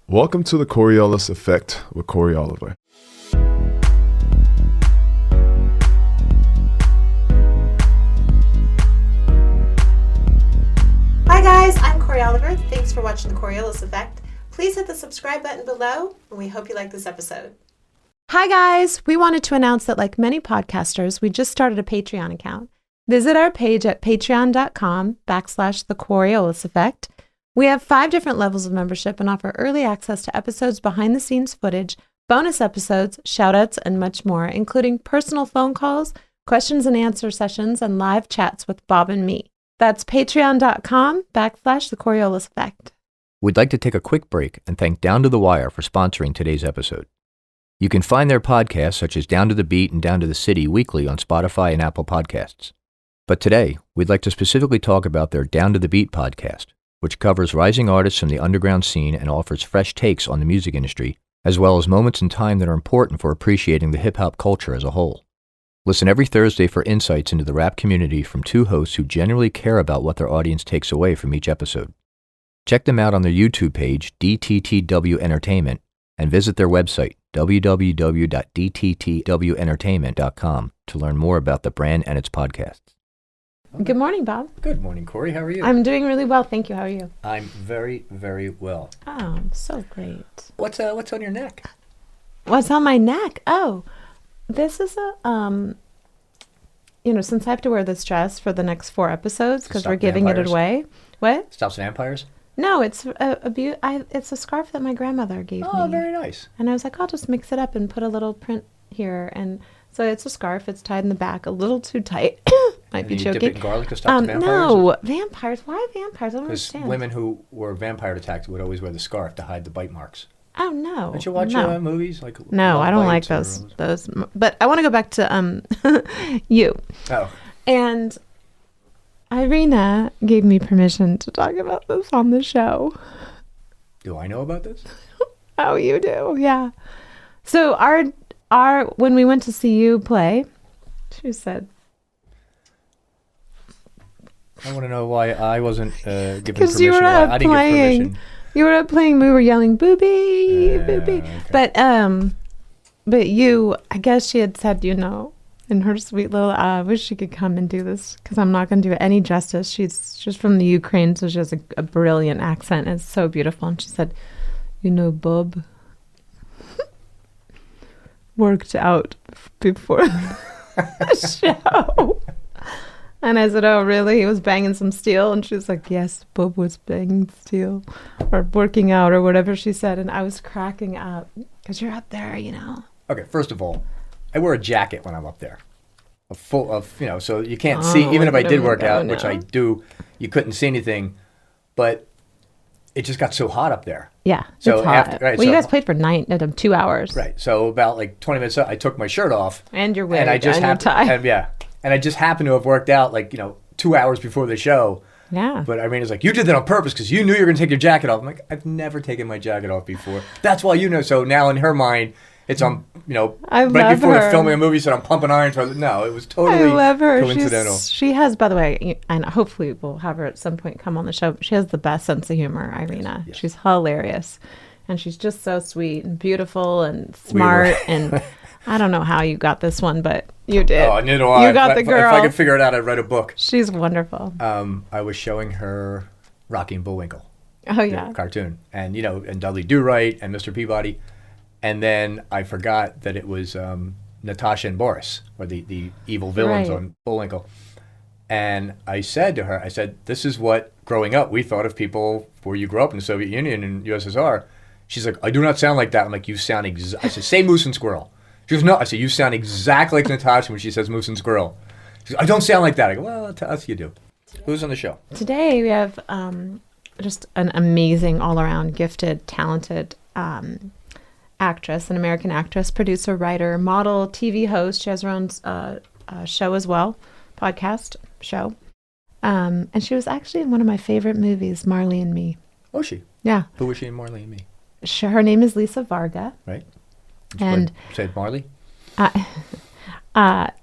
Welcome to the Coriolis Effect with Cory Oliver. Hi guys, I'm Cory Oliver. Thanks for watching the Coriolis Effect. Please hit the subscribe button below, and we hope you like this episode. Hi guys, we wanted to announce that like many podcasters, we just started a Patreon account. Visit our page at patreon.com/the Coriolis Effect. We have 5 different levels of membership and offer early access to episodes, behind-the-scenes footage, bonus episodes, shoutouts, and much more, including personal phone calls, questions and answer sessions, and live chats with Bob and me. That's patreon.com/the Coriolis Effect. We'd like to take a quick break and thank Down to the Wire for sponsoring today's episode. You can find their podcasts such as Down to the Beat and Down to the City weekly on Spotify and Apple Podcasts. But today, we'd like to specifically talk about their Down to the Beat podcast, which covers rising artists from the underground scene and offers fresh takes on the music industry, as well as moments in time that are important for appreciating the hip-hop culture as a whole. Listen every Thursday for insights into the rap community from 2 hosts who genuinely care about what their audience takes away from each episode. Check them out on their YouTube page, DTTW Entertainment, and visit their website, www.dttwentertainment.com, to learn more about the brand and its podcasts. Good morning, Bob. Good morning, Cory. How are you? I'm doing really well, thank you. How are you? I'm very, very well. Oh, so great. What's on your neck? What's on my neck? Oh, this is a, since I have to wear this dress for the next 4 episodes because we're giving it away. What? Stops vampires? No, it's it's a scarf that my grandmother gave me. Oh, very nice. And I was like, I'll just mix it up and put a little print here. And so it's a scarf. It's tied in the back, a little too tight. Might be you joking. dip it in garlic to stop the vampires? No, vampires. Why vampires? I don't Because understand. women who were vampire attacked would always wear the scarf to hide the bite marks. Oh no! Don't you watch movies like? No, Love I don't like Bites those. But I want to go back to you. Oh. And Irina gave me permission to talk about this on the show. Do I know about this? Oh, you do, yeah. So our when we went to see you play, she said, I want to know why I wasn't given permission. because you were Why up I didn't playing. get permission. You were up playing. We were yelling "booby, booby," okay. but you, I guess she had said, in her sweet little, I wish she could come and do this because I'm not going to do it any justice. She's from the Ukraine, so she has a brilliant accent. It's so beautiful. And she said, Bob worked out before the show. And I said, oh, really? He was banging some steel? And she was like, yes, Bob was banging steel or working out or whatever she said. And I was cracking up because you're up there, Okay, first of all, I wear a jacket when I'm up there. So you can't see, even if I did work out, which I do, you couldn't see anything. But it just got so hot up there. Yeah, so it's hot. You guys played for 2 hours. Right, so about like 20 minutes, I took my shirt off. And your wig and your tie. And I just happened to have worked out 2 hours before the show. Yeah. But Irina's like, you did that on purpose because you knew you were going to take your jacket off. I'm like, I've never taken my jacket off before. That's why So now in her mind, it's on, I right love before her. they're filming a movie, said I'm pumping iron. No, it was totally I love her. coincidental. She has, by the way, and hopefully we'll have her at some point come on the show. She has the best sense of humor, Irina. Yes. She's hilarious. And she's just so sweet and beautiful and smart. And I don't know how you got this one, but you did. Oh, neither do I. You got the girl. If I could figure it out, I'd write a book. She's wonderful. I was showing her Rocky and Bullwinkle. Oh, yeah. The cartoon. And, and Dudley Do-Right and Mr. Peabody. And then I forgot that it was Natasha and Boris, or the evil villains on Bullwinkle. And I said to her, this is what, growing up, we thought of people where you grew up in the Soviet Union and USSR. She's like, I do not sound like that. I'm like, you sound I said, say moose and squirrel. She goes, no. I said, you sound exactly like Natasha when she says moose and squirrel. She goes, I don't sound like that. I go, well, to us you do. Who's on the show? Today we have just an amazing, all-around, gifted, talented actress, an American actress, producer, writer, model, TV host. She has her own show as well, podcast show. And she was actually in one of my favorite movies, Marley and Me. Oh, she? Yeah. Who was she in Marley and Me? Her name is Lisa Varga. Right. And said Marley?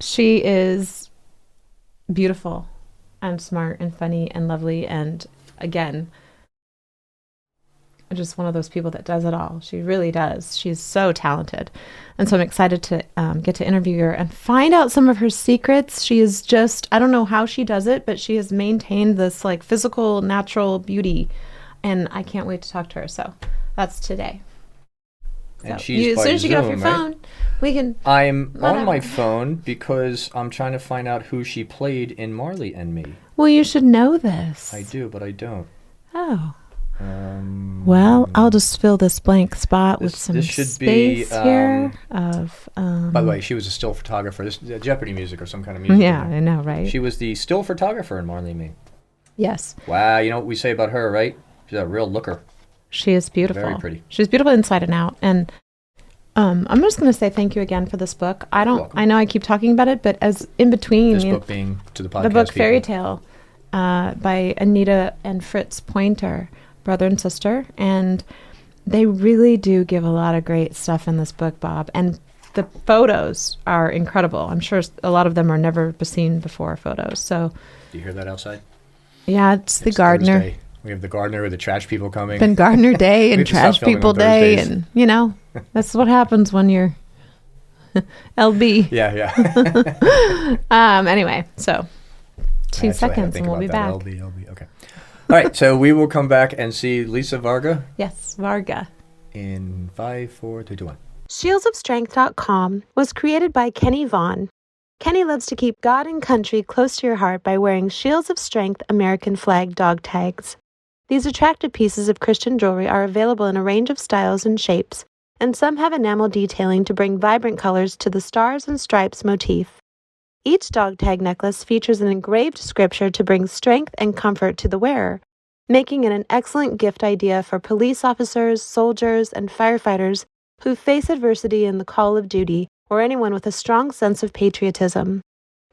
She is beautiful and smart and funny and lovely. And again, just one of those people that does it all. She really does. She's so talented. And so I'm excited to get to interview her and find out some of her secrets. She is just, I don't know how she does it, but she has maintained this like physical, natural beauty. And I can't wait to talk to her. So that's today. And So she's as soon as you get off Zoom, your phone, we can. I'm on Whatever. my phone because I'm trying to find out who she played in Marley and Me. Well, you should know this. I do, but I don't. Oh. Well, I'll just fill this blank spot with some this should space be, here of. By the way, she was a still photographer. This is Jeopardy music or some kind of music. Yeah, I know, right? She was the still photographer in Marley and Me. Yes. Wow, you know what we say about her, right? She's a real looker. She is beautiful. Very pretty. She's beautiful inside and out. And I'm just going to say thank you again for this book. I know I keep talking about it, but as in between. This book being to the podcast. The book people. Fairy Tale by Anita and Fritz Pointer, brother and sister. And they really do give a lot of great stuff in this book, Bob. And the photos are incredible. I'm sure a lot of them are never seen before photos. So. Do you hear that outside? Yeah, it's the gardener. Thursday. We have the gardener with the trash people coming. Been Gardener Day We and have to stop Trash filming People on Day, Thursdays. and that's what happens when you're LB. Yeah. Anyway, so 2 Actually, I had to seconds think and we'll be about back. that. LB, okay. All right, so we will come back and see Lisa Varga Yes, Varga. in 5, 4, 3, 2, 1. ShieldsOfStrength.com was created by Kenny Vaughn. Kenny loves to keep God and country close to your heart by wearing Shields of Strength American flag dog tags. These attractive pieces of Christian jewelry are available in a range of styles and shapes, and some have enamel detailing to bring vibrant colors to the stars and stripes motif. Each dog tag necklace features an engraved scripture to bring strength and comfort to the wearer, making it an excellent gift idea for police officers, soldiers, and firefighters who face adversity in the call of duty, or anyone with a strong sense of patriotism.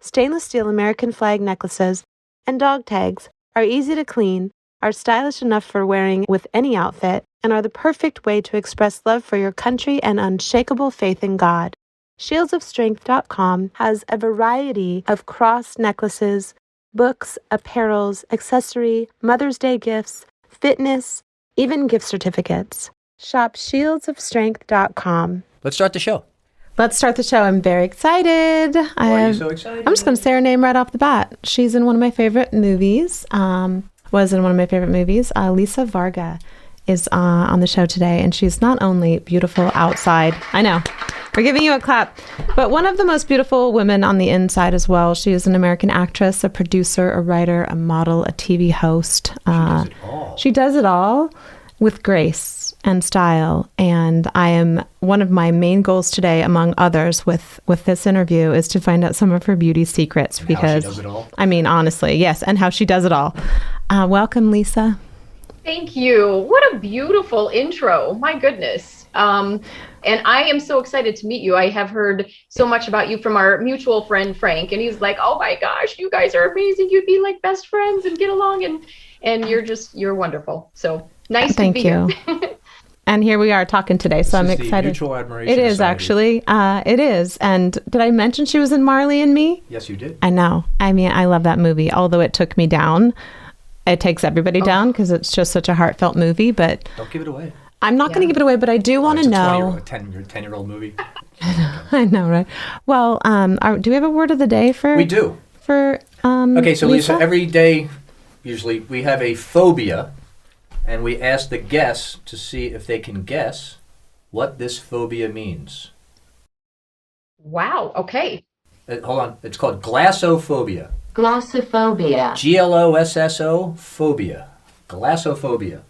Stainless steel American flag necklaces and dog tags are easy to clean, are stylish enough for wearing with any outfit, and are the perfect way to express love for your country and unshakable faith in God. ShieldsOfStrength.com has a variety of cross necklaces, books, apparels, accessory, Mother's Day gifts, fitness, even gift certificates. Shop ShieldsOfStrength.com. Let's start the show. Let's start the show. I'm very excited. Why are you so excited? I'm just going to say her name right off the bat. She's in one of my favorite movies. Was in one of my favorite movies. Lisa Varga is on the show today, and she's not only beautiful outside. I know. We're giving you a clap. But one of the most beautiful women on the inside as well. She is an American actress, a producer, a writer, a model, a TV host. She does it all. She does it all with grace and style. And I am one of my main goals today, among others, with this interview, is to find out some of her beauty secrets. And because how she does it all. I mean, honestly, yes, and how she does it all. Welcome, Lisa. Thank you. What a beautiful intro. My goodness. And I am so excited to meet you. I have heard so much about you from our mutual friend, Frank, and he's like, oh my gosh, you guys are amazing. You'd be like best friends and get along, and you're wonderful. So nice Thank to be you. here. And here we are talking today, so I'm This is the excited. Mutual Admiration It is Society. actually. It is. And did I mention she was in Marley and Me? Yes, you did. I know. I mean, I love that movie, although it took me down. It takes everybody down because it's just such a heartfelt movie, but Don't give it away. I'm not going to Yeah. give it away, but I do want It's to a know. 10-year-old movie. I know, right? Well, do we have a word of the day for? We do. For Okay, so Lisa? Lisa, every day, usually, we have a phobia, and we ask the guests to see if they can guess what this phobia means. Wow. Okay. Hold on. It's called glossophobia. Glossophobia. Glosso phobia. Glossophobia.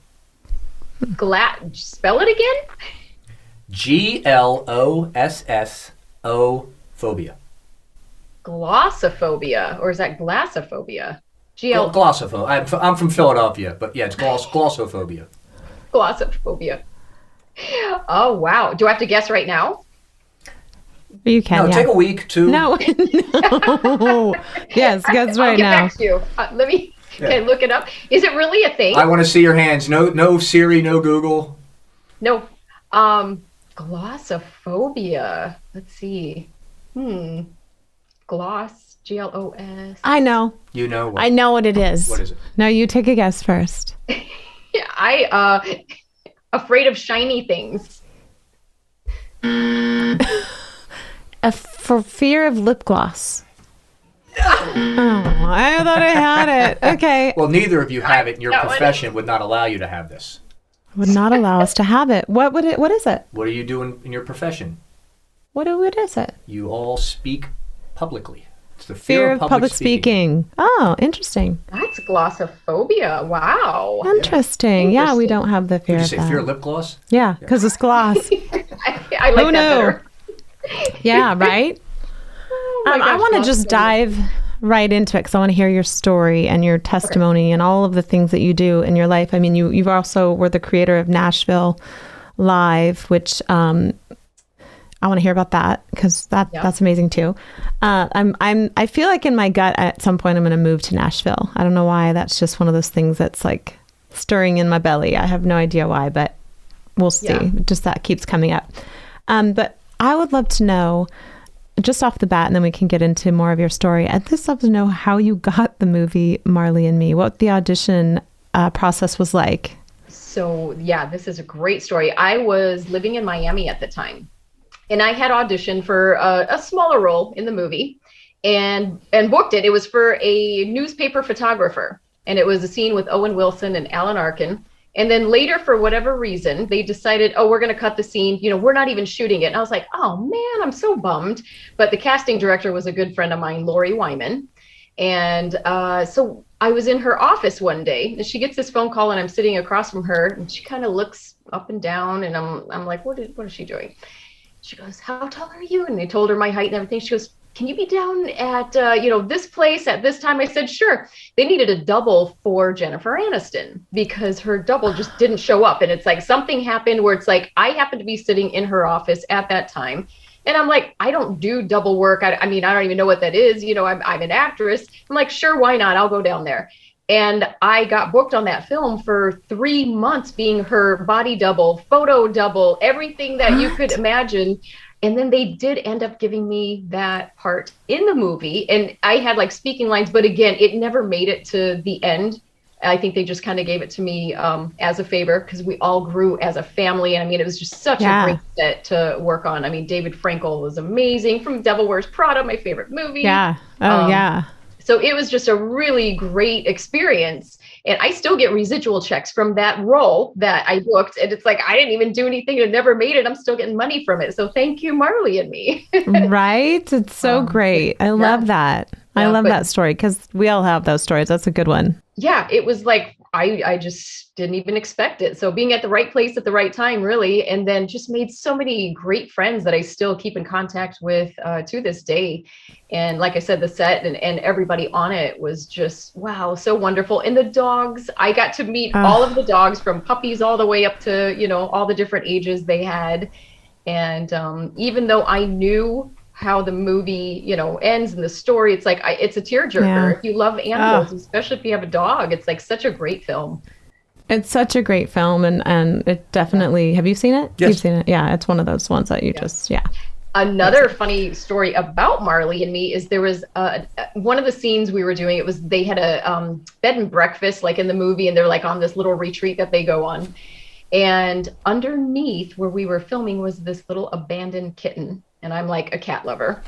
Spell it again. Glosso phobia. Glossophobia, or is that glassophobia? Glossophobia. I'm from Philadelphia, but yeah, it's glossophobia. Glossophobia. Oh wow. Do I have to guess right now? You can. No, yeah. take a week, two. No, no. Yes, guess I'll right get now. back to you. Let me can I look it up. Is it really a thing? I want to see your hands. No Siri, no Google. No. Glossophobia. Let's see. Gloss. G-L-O-S. I know. You know what? I know what it is. What is it? No, you take a guess first. Yeah, afraid of shiny things. For fear of lip gloss. Oh, I thought I had it. Okay. Well, neither of you have it, and your profession would not allow you to have this. Would not allow us to have it. What is it? What are you doing in your profession? What is it? You all speak publicly. It's the fear of public speaking. Oh, interesting. That's glossophobia. Wow. Interesting. Yeah, we don't have the fear Did you of say that. fear of lip gloss? Yeah, because it's gloss. I like that better. Yeah, right? I want to just dive right into it because I want to hear your story and your testimony and all of the things that you do in your life. I mean, you've also were the creator of Nashville Live, which I want to hear about that because that's amazing too. I feel like in my gut at some point I'm going to move to Nashville. I don't know why. That's just one of those things that's like stirring in my belly. I have no idea why, but we'll see. Yeah. Just that keeps coming up. But I would love to know, just off the bat, and then we can get into more of your story. I'd just love to know how you got the movie Marley and Me, what the audition process was like. So, yeah, this is a great story. I was living in Miami at the time, and I had auditioned for a smaller role in the movie and booked it. It was for a newspaper photographer, and it was a scene with Owen Wilson and Alan Arkin. And then later, for whatever reason, they decided, we're going to cut the scene. We're not even shooting it. And I was like, oh, man, I'm so bummed. But the casting director was a good friend of mine, Lori Wyman. And so I was in her office one day, and she gets this phone call, and I'm sitting across from her, and she kind of looks up and down, and I'm like, what is she doing? She goes, how tall are you? And I told her my height and everything. She goes, can you be down at, this place at this time? I said, sure. They needed a double for Jennifer Aniston because her double just didn't show up. And it's like something happened where it's like, I happened to be sitting in her office at that time. And I'm like, I don't do double work. I mean, I don't even know what that is. I'm an actress. I'm like, sure, why not? I'll go down there. And I got booked on that film for 3 months being her body double, photo double, everything that you could imagine. And then they did end up giving me that part in the movie. And I had like speaking lines, but again, it never made it to the end. I think they just kind of gave it to me as a favor because we all grew as a family. And I mean, it was just such a great set to work on. I mean, David Frankel was amazing from Devil Wears Prada, my favorite movie. Yeah. Oh, yeah. So it was just a really great experience. And I still get residual checks from that role that I booked. And it's like, I didn't even do anything and never made it. I'm still getting money from it. So thank you, Marley and Me. Right? It's so great. I love that. I love that story because we all have those stories. That's a good one. Yeah, it was like, I just didn't even expect it. So being at the right place at the right time, really, and then just made so many great friends that I still keep in contact with to this day. And like I said, the set and everybody on it was just, wow, so wonderful. And the dogs, I got to meet all of the dogs from puppies all the way up to, all the different ages they had. And even though I knew how the movie, ends in the story, it's like, it's a tearjerker. Yeah. If you love animals, especially if you have a dog, it's like such a great film. It's such a great film. And it definitely, have you seen it? Yes. You've seen it. Yeah. It's one of those ones that you just. Another funny story about Marley and Me is there was one of the scenes we were doing, they had a bed and breakfast like in the movie, and they're like on this little retreat that they go on. And underneath where we were filming was this little abandoned kitten. And I'm like a cat lover.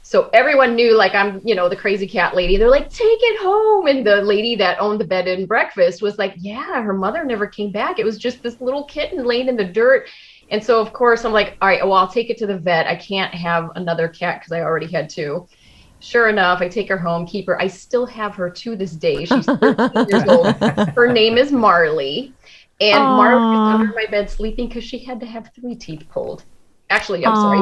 So everyone knew like I'm, the crazy cat lady. They're like, take it home. And the lady that owned the bed and breakfast was like, yeah, her mother never came back. It was just this little kitten laying in the dirt. And so, of course, I'm like, all right, well, I'll take it to the vet. I can't have another cat because I already had 2. Sure enough, I take her home, keep her. I still have her to this day. She's 13 years old. Her name is Marley. And Marley was under my bed sleeping because she had to have 3 teeth pulled. Actually, I'm sorry,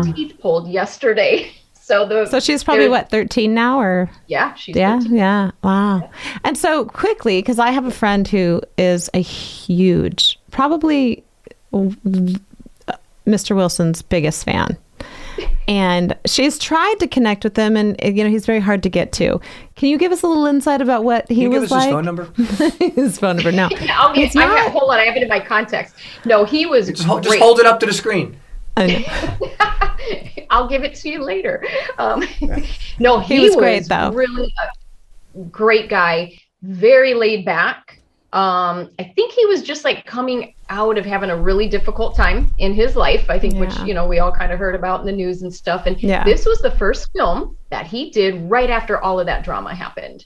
4 teeth pulled yesterday. So she's probably 13 now, or she's 13. Yeah. Wow. Yeah. And so quickly, because I have a friend who is a huge, probably Mr. Wilson's biggest fan. And she's tried to connect with him, and he's very hard to get to. Can you give us a little insight about what he was like? Can you give us his phone number? His phone number, no. Hold on, I have it in my context. No, he was just hold it up to the screen. I'll give it to you later. No, he was great, though. Really a great guy, very laid back. I think he was just like coming out of having a really difficult time in his life, I think, which, we all kind of heard about in the news and stuff. And this was the first film that he did right after all of that drama happened.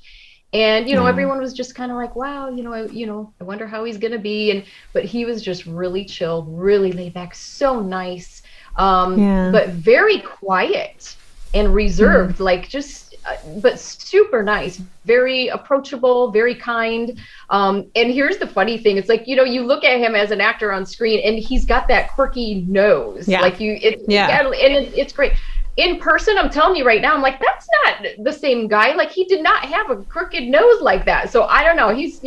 And, everyone was just kind of like, wow, I wonder how he's going to be. But he was just really chilled, really laid back, so nice, but very quiet and reserved, like just, but super nice, very approachable, very kind. And here's the funny thing. It's like, you look at him as an actor on screen and he's got that quirky nose. And it's great. In person, I'm telling you right now, I'm like, that's not the same guy. Like, he did not have a crooked nose like that. So I don't know. He's,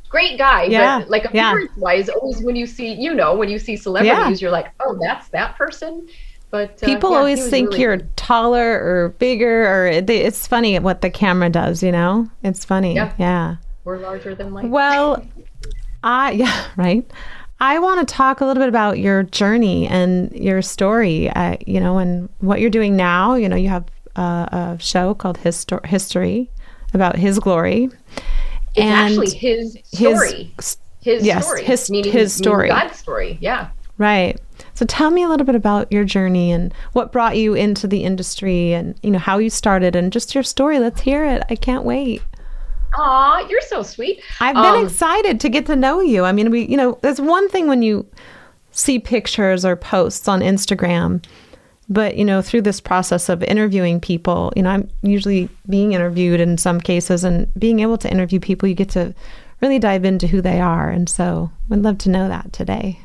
great guy. But like appearance wise, always when you see, when you see celebrities, you're like, oh, that's that person. But people always think really you're taller or bigger, or it's funny what the camera does, It's funny. Yeah. We're larger than life. Well, right. I want to talk a little bit about your journey and your story, and what you're doing now. You have a show called History about his glory. It's actually his story. His story. God's story. Yeah. Right. So tell me a little bit about your journey and what brought you into the industry and, how you started and just your story. Let's hear it. I can't wait. Aw, you're so sweet. I've been excited to get to know you. I mean, there's one thing when you see pictures or posts on Instagram, but, through this process of interviewing people, I'm usually being interviewed in some cases, and being able to interview people, you get to really dive into who they are. And so I'd love to know that today.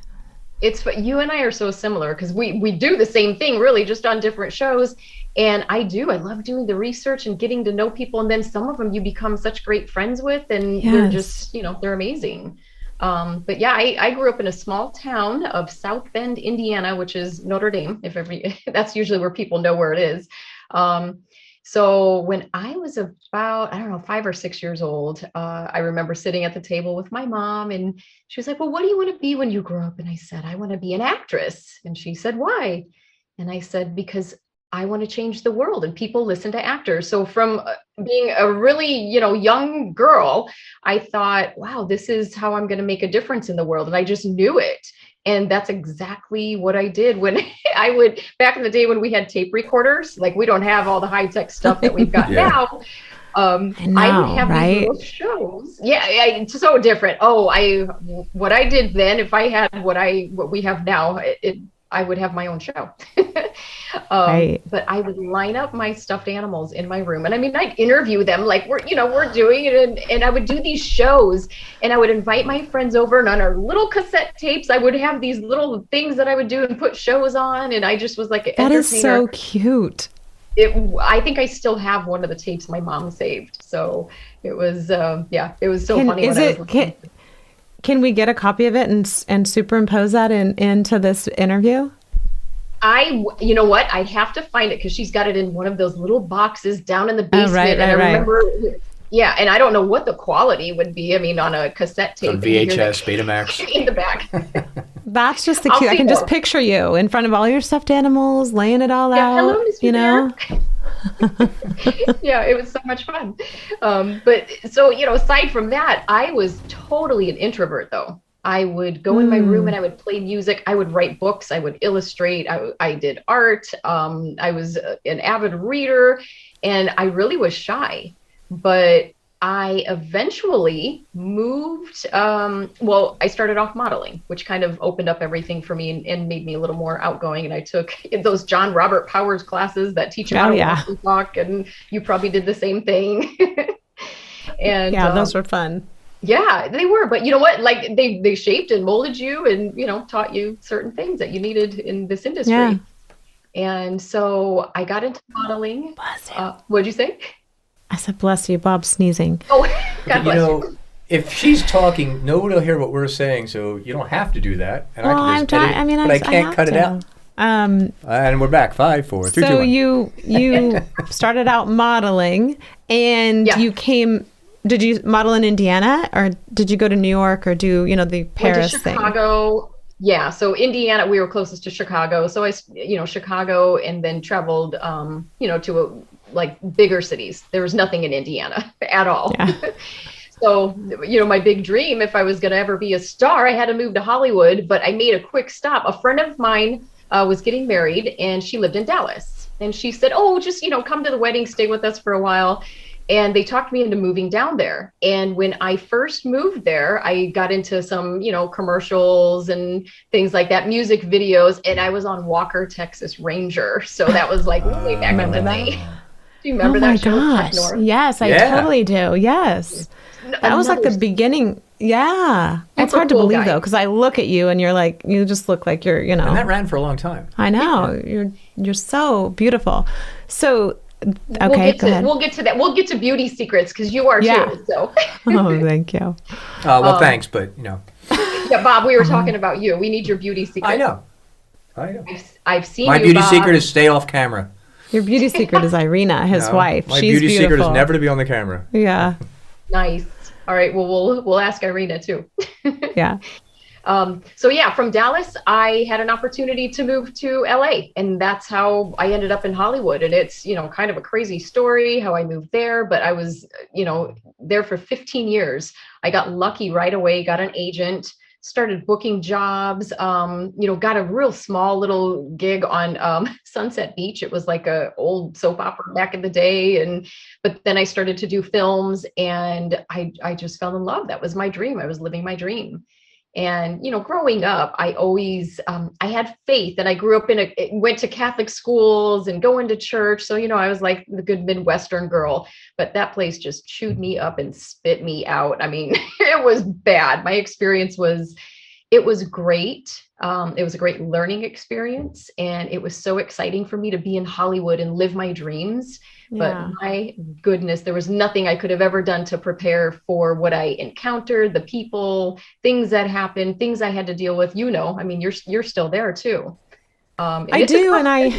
You and I are so similar because we do the same thing, really, just on different shows. And I love doing the research and getting to know people. And then some of them you become such great friends with, and they're just, they're amazing. But yeah, I grew up in a small town of South Bend, Indiana, which is Notre Dame. That's usually where people know where it is. So when I was about, 5 or 6 years old, I remember sitting at the table with my mom, and she was like, well, what do you want to be when you grow up? And I said, I want to be an actress. And she said, why? And I said, because I want to change the world and people listen to actors. So from being a really, young girl, I thought, wow, this is how I'm going to make a difference in the world. And I just knew it. And that's exactly what I did when back in the day when we had tape recorders, like we don't have all the high tech stuff that we've got now. I would have these little shows. Yeah, it's so different. What I did then, if I had what we have now, I would have my own show. But I would line up my stuffed animals in my room. And I'd interview them like we're doing it. And I would do these shows, and I would invite my friends over, and on our little cassette tapes, I would have these little things that I would do and put shows on. And I just was like an entertainer. That is so cute. I think I still have one of the tapes my mom saved. So it was, it was so funny. Can we get a copy of it and superimpose that into this interview? You know what? I'd have to find it because she's got it in one of those little boxes down in the basement. I remember, and I don't know what the quality would be. On a cassette tape. On VHS, Betamax. In the back. That's just the cute. I can just picture you in front of all your stuffed animals, laying it all out. Hello, Mr. Bear. Yeah, it was so much fun. But so, aside from that, I was totally an introvert though. I would go in my room and I would play music. I would write books. I would illustrate. I did art. I was an avid reader, and I really was shy, but I eventually moved. I started off modeling, which kind of opened up everything for me and made me a little more outgoing. And I took those John Robert Powers classes that teach you how to walk and talk. And you probably did the same thing. And those were fun. Yeah, they were. But you know what? Like they shaped and molded you and, taught you certain things that you needed in this industry. Yeah. And so I got into modeling. What'd you say? I said, bless you, Bob's sneezing. Oh, God bless you. If she's talking, nobody will hear what we're saying, so you don't have to do that. And I can just edit it, but I can't cut it out. And we're back. 5, 4, 3, 2, 1. So you started out modeling, and you came. Did you model in Indiana, or did you go to New York, or do the Paris thing? Chicago. Yeah, so Indiana, we were closest to Chicago. So I, Chicago, and then traveled, to bigger cities. There was nothing in Indiana at all. Yeah. So, my big dream, if I was going to ever be a star, I had to move to Hollywood, but I made a quick stop. A friend of mine was getting married and she lived in Dallas. And she said, oh, just, come to the wedding, stay with us for a while. And they talked me into moving down there. And when I first moved there, I got into some, commercials and things like that, music videos. And I was on Walker, Texas Ranger. So that was like way back in the day. Do you remember that show? Gosh. Yes, I totally do. Yes. That was like the beginning. Yeah. It's hard to believe though, because I look at you and you just look like you're, And that ran for a long time. I know. You're so beautiful. So, okay, go ahead. We'll get to that. We'll get to beauty secrets because you are too. So. Oh, thank you. Well, thanks, but Yeah, Bob, we were talking about you. We need your beauty secret. I know. I've seen my you, beauty Bob. secret is stay off camera. Your beauty secret is Irina, his wife. My She's beauty beautiful. secret is never to be on the camera. Yeah. Nice. All right. Well, we'll ask Irina too. Yeah. So yeah, from Dallas, I had an opportunity to move to LA, and that's how I ended up in Hollywood. And it's, kind of a crazy story how I moved there, but I was, there for 15 years. I got lucky right away, got an agent, started booking jobs, got a real small little gig on Sunset Beach. It was like a old soap opera back in the day. But then I started to do films and I just fell in love. That was my dream. I was living my dream. And, growing up, I always, I had faith, and I grew up went to Catholic schools and going to church. So, I was like the good Midwestern girl, but that place just chewed me up and spit me out. I mean, it was bad. My experience it was great. It was a great learning experience. And it was so exciting for me to be in Hollywood and live my dreams. Yeah. But my goodness, there was nothing I could have ever done to prepare for what I encountered, the people, things that happened, things I had to deal with. I mean, you're still there too. I do, and I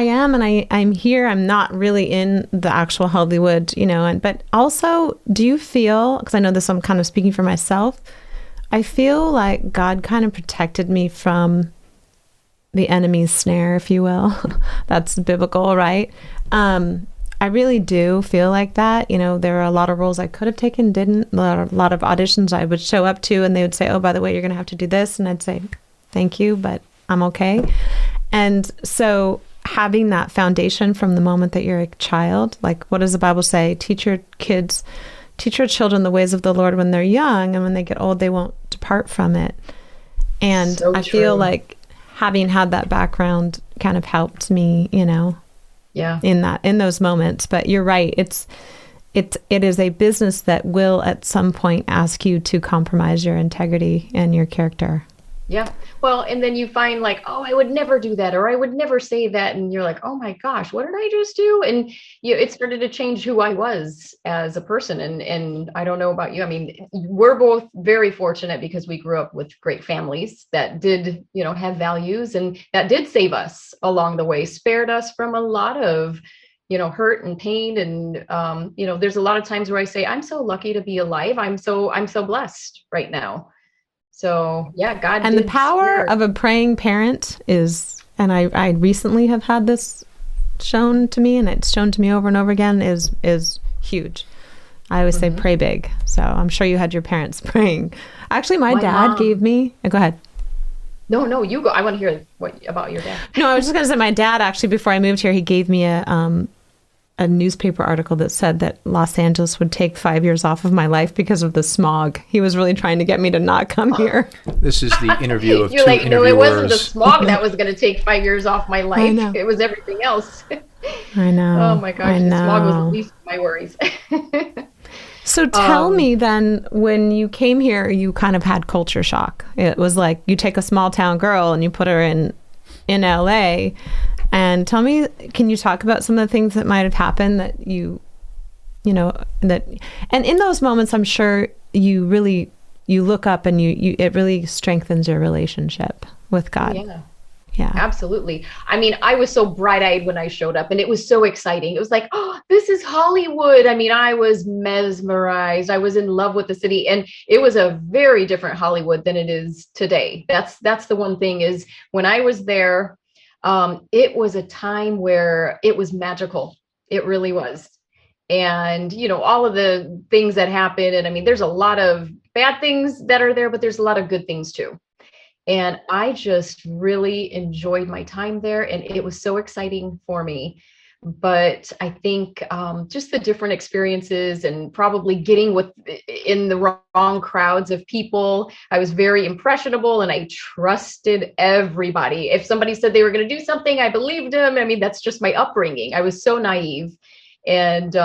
am, and I'm here. I'm not really in the actual Hollywood, but also, do you feel, because I know this, I'm kind of speaking for myself, I feel like God kind of protected me from the enemy's snare, if you will. That's biblical, right? I really do feel like that. There are a lot of roles I could have taken, didn't. A lot of auditions I would show up to, and they would say, oh, by the way, you're going to have to do this. And I'd say, thank you, but I'm okay. And so having that foundation from the moment that you're a child, like what does the Bible say? Teach your children the ways of the Lord when they're young, and when they get old, they won't depart from it. And so I feel like having had that background kind of helped me, in those moments. But you're right. It is a business that will at some point ask you to compromise your integrity and your character. Yeah. Well, and then you find like, oh, I would never do that, or I would never say that. And you're like, oh my gosh, what did I just do? And it started to change who I was as a person. And I don't know about you. I mean, we're both very fortunate because we grew up with great families that did, have values, and that did save us along the way, spared us from a lot of, hurt and pain. And, there's a lot of times where I say, I'm so lucky to be alive. I'm so blessed right now. So yeah, God. And the power of a praying parent is, and I recently have had this shown to me, and it's shown to me over and over again, is huge. I always say pray big. So I'm sure you had your parents praying. Actually, my dad mom gave me, go ahead. No, you go. I want to hear about your dad. No, I was just going to say my dad, actually, before I moved here, he gave me a newspaper article that said that Los Angeles would take 5 years off of my life because of the smog. He was really trying to get me to not come here. This is the interview of You're two like, interviewers. No, it wasn't the smog that was going to take 5 years off my life. It was everything else. I know. Oh my gosh, the smog was the least of my worries. So tell me then, when you came here, you kind of had culture shock. It was like you take a small town girl and you put her in LA. And tell me, can you talk about some of the things that might have happened that and in those moments, I'm sure you look up and it really strengthens your relationship with God. Yeah, absolutely. I mean, I was so bright-eyed when I showed up, and it was so exciting. It was like, oh, this is Hollywood. I mean, I was mesmerized. I was in love with the city, and it was a very different Hollywood than it is today. That's the one thing, is when I was there, it was a time where it was magical. It really was. and, all of the things that happen. And I mean, there's a lot of bad things that are there, but there's a lot of good things too. And I just really enjoyed my time there, and it was so exciting for me. But I think just the different experiences and probably getting in the wrong crowds of people. I was very impressionable and I trusted everybody. If somebody said they were going to do something, I believed them. I mean, that's just my upbringing. I was so naive. And,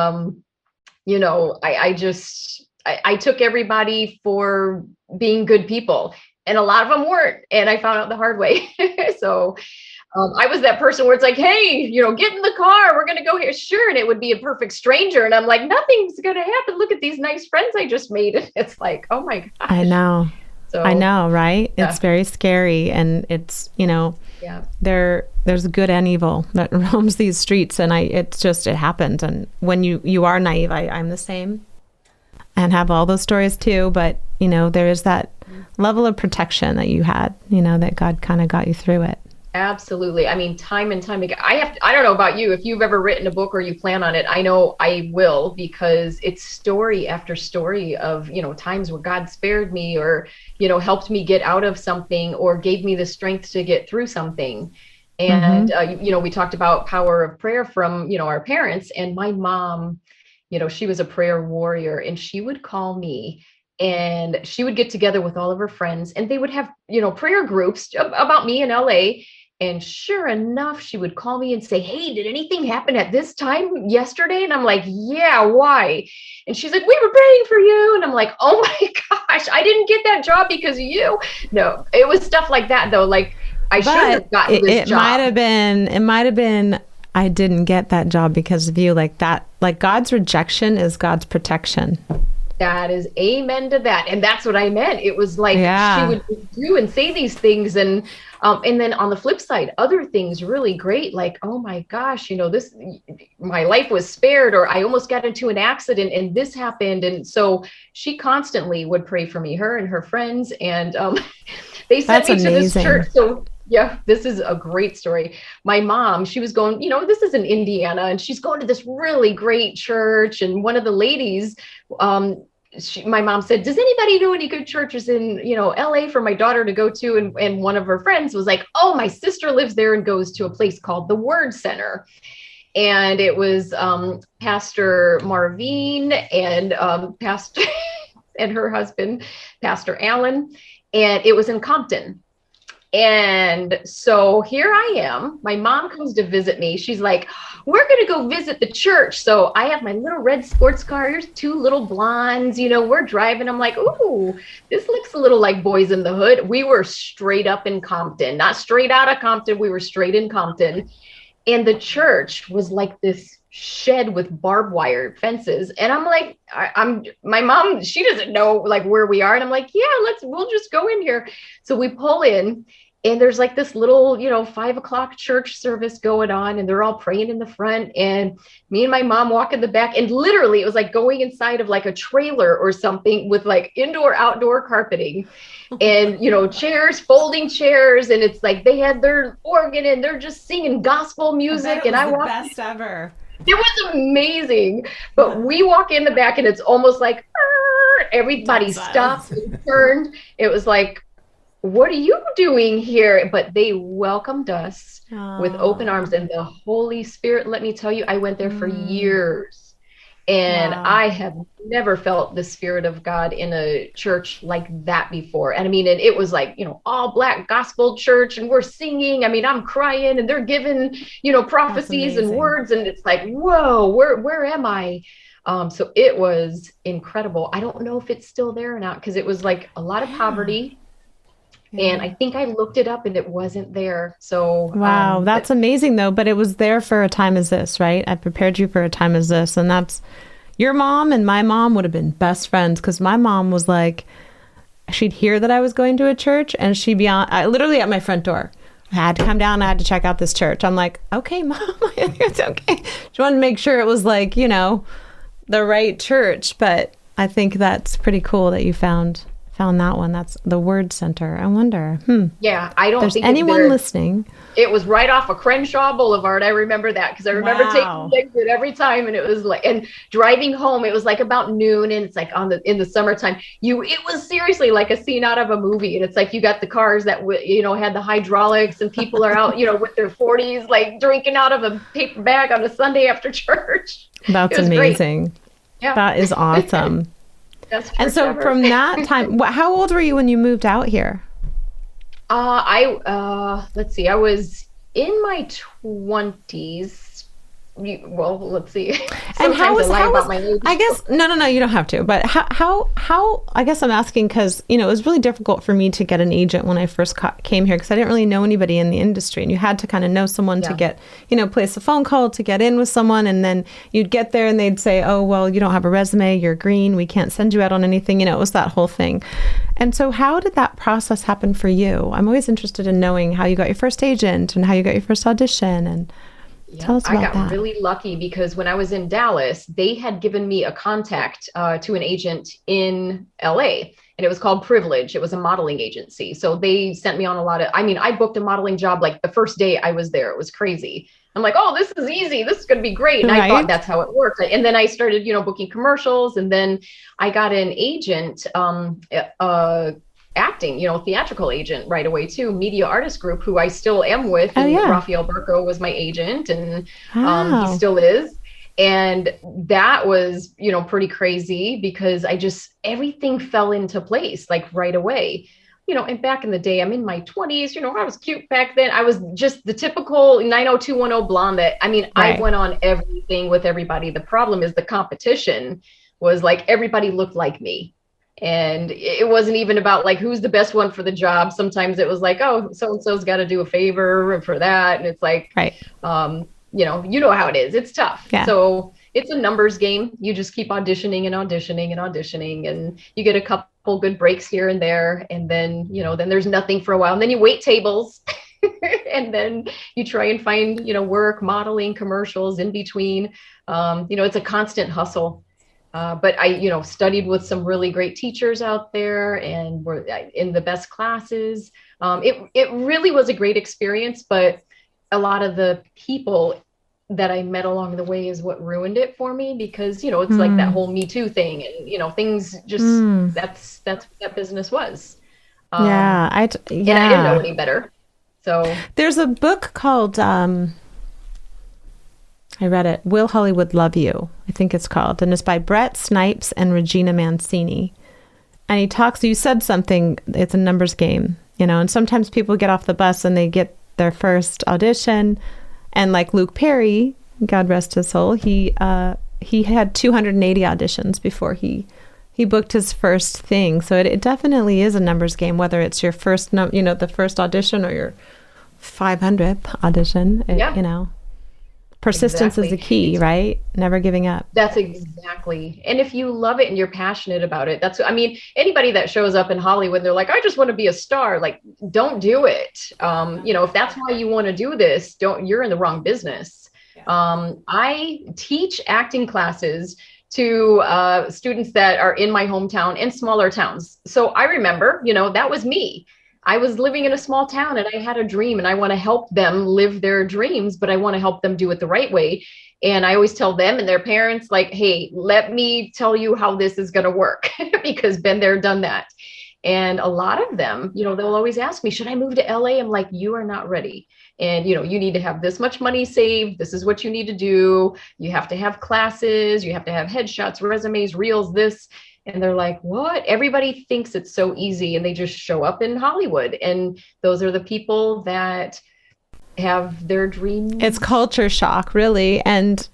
I took everybody for being good people, and a lot of them weren't. And I found out the hard way. So I was that person where it's like, hey, get in the car. We're going to go here. Sure. And it would be a perfect stranger. And I'm like, nothing's going to happen. Look at these nice friends I just made. And it's like, oh my gosh. I know. So, I know, right? Yeah. It's very scary. And it's, yeah. there's good and evil that roams these streets. And it happens. And when you are naive, I'm the same and have all those stories too. But, there is that level of protection that you had, that God kind of got you through it. Absolutely. I mean, time and time again, I don't know about you, if you've ever written a book or you plan on it. I know I will, because it's story after story of, times where God spared me or, helped me get out of something or gave me the strength to get through something. And, we talked about power of prayer from, our parents, and my mom, she was a prayer warrior, and she would call me. And she would get together with all of her friends, and they would have, prayer groups about me in LA. And sure enough, she would call me and say, hey, did anything happen at this time yesterday? And I'm like, yeah, why? And she's like, we were praying for you. And I'm like, oh my gosh, I didn't get that job because of you. No, it was stuff like that though. Like I should have gotten this job. It might have been, I didn't get that job because of you. Like that, like God's rejection is God's protection. That is amen to that. And that's what I meant. It was like she would do and say these things. And then on the flip side, other things really great. Like, oh my gosh, my life was spared, or I almost got into an accident and this happened. And so she constantly would pray for me, her and her friends. And they sent me to this church. So yeah, this is a great story. My mom, she was going, this is in Indiana, and she's going to this really great church. And one of the ladies, my mom said, does anybody know any good churches in, LA for my daughter to go to? And one of her friends was like, oh, my sister lives there and goes to a place called the Word Center. And it was Pastor Marvine and Pastor and her husband, Pastor Allen. And it was in Compton. And so here I am. My mom comes to visit me. She's like, we're going to go visit the church. So I have my little red sports car. Here's two little blondes, we're driving. I'm like, ooh, this looks a little like Boys in the Hood. We were straight up in Compton, not straight out of Compton. We were straight in Compton. And the church was like this shed with barbed wire fences. And I'm like, my mom, she doesn't know like where we are. And I'm like, yeah, we'll just go in here. So we pull in, and there's like this little, 5:00 church service going on, and they're all praying in the front. And me and my mom walk in the back, and literally it was like going inside of like a trailer or something with like indoor, outdoor carpeting and, chairs, folding chairs. And it's like, they had their organ and they're just singing gospel music. I walked, the best ever. It was amazing. But we walk in the back, and it's almost like everybody stopped and turned. It was like, what are you doing here? But they welcomed us with open arms, and the Holy Spirit, let me tell you, I went there for years, and I have never felt the Spirit of God in a church like that before. And I mean, and it was like, all black gospel church, and we're singing. I mean, I'm crying, and they're giving, prophecies and words. And it's like, whoa, where am I? So it was incredible. I don't know if it's still there or not, because it was like a lot of poverty. And I think I looked it up, and it wasn't there. So wow, that's amazing though. But it was there for a time as this, right? I prepared you for a time as this. And that's, your mom and my mom would have been best friends, because my mom was like, she'd hear that I was going to a church, and she'd be literally at my front door. I had to come down. I had to check out this church. I'm like, okay, Mom, it's okay. She wanted to make sure it was like, the right church. But I think that's pretty cool that you found found that one. That's the Word Center. I wonder. Yeah, I don't There's think anyone listening. It was right off of Crenshaw Boulevard. I remember that because I remember Wow. taking the exit every time, and it was like, and driving home, it was like about noon, and it's like in the summertime. It was seriously like a scene out of a movie, and it's like you got the cars that had the hydraulics, and people are out, with their 40s, like drinking out of a paper bag on a Sunday after church. That's amazing. Great. Yeah, that is awesome. And so from that time, how old were you when you moved out here? Let's see, I was in my 20s. Let's see. And how was about my age. I guess no, you don't have to. But how I guess I'm asking because it was really difficult for me to get an agent when I first came here because I didn't really know anybody in the industry, and you had to kind of know someone to get place a phone call to get in with someone, and then you'd get there and they'd say, oh well, you don't have a resume, you're green, we can't send you out on anything. It was that whole thing. And so how did that process happen for you? I'm always interested in knowing how you got your first agent and how you got your first audition and. Tell us about that. I got really lucky because when I was in Dallas, they had given me a contact to an agent in LA, and it was called Privilege. It was a modeling agency. So they sent me on I booked a modeling job like the first day I was there. It was crazy. I'm like, oh, this is easy. This is going to be great. And I thought that's how it worked. And then I started, booking commercials, and then I got an agent, acting, theatrical agent right away too, Media Artist Group, who I still am with. And Rafael Burko was my agent, and he still is. And that was, pretty crazy because everything fell into place like right away. And back in the day, I'm in my 20s, I was cute back then. I was just the typical 90210 blonde that, I went on everything with everybody. The problem is the competition was like everybody looked like me. And it wasn't even about like who's the best one for the job. Sometimes it was like, oh, so-and-so's got to do a favor for that. And it's like, you know how it is. It's tough. Yeah. So it's a numbers game. You just keep auditioning and auditioning and auditioning, and you get a couple good breaks here and there. And then, then there's nothing for a while. And then you wait tables and then you try and find, work, modeling, commercials in between. It's a constant hustle. But I, studied with some really great teachers out there and were in the best classes. It really was a great experience, but a lot of the people that I met along the way is what ruined it for me because, it's like that whole Me Too thing and, things just, that's what that business was. And I didn't know any better. So there's a book called, I read it, Will Hollywood Love You, I think it's called. And it's by Brett Snipes and Regina Mancini. And he talks, you said something, it's a numbers game, and sometimes people get off the bus and they get their first audition. And like Luke Perry, God rest his soul, he had 280 auditions before he booked his first thing. So it definitely is a numbers game, whether it's your first, the first audition or your 500th audition, Persistence is the key, right? Never giving up. That's exactly. And if you love it and you're passionate about it, anybody that shows up in Hollywood, they're like, I just want to be a star. Like, don't do it. If that's why you want to do this, you're in the wrong business. I teach acting classes to students that are in my hometown and smaller towns. So I remember, that was me. I was living in a small town and I had a dream and I want to help them live their dreams, but I want to help them do it the right way. And I always tell them and their parents, like, hey, let me tell you how this is going to work because been there, done that. And a lot of them, they'll always ask me, should I move to LA? I'm like, you are not ready. And, you need to have this much money saved. This is what you need to do. You have to have classes. You have to have headshots, resumes, reels, this. And they're like, what? Everybody thinks it's so easy and they just show up in Hollywood. And those are the people that have their dreams. It's culture shock, really. And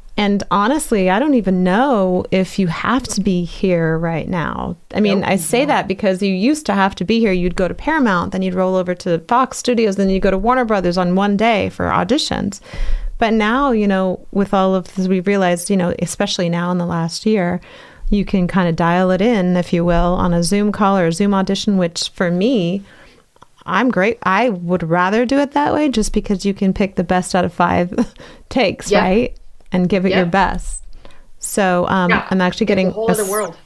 honestly, I don't even know if you have to be here right now. I say that because you used to have to be here. You'd go to Paramount, then you'd roll over to Fox Studios, then you'd go to Warner Brothers on one day for auditions. But now, with all of this, we've realized, especially now in the last year, you can kind of dial it in, if you will, on a Zoom call or a Zoom audition, which for me, I'm great. I would rather do it that way just because you can pick the best out of 5 takes, right? And give it your best. So I'm actually getting a whole other world.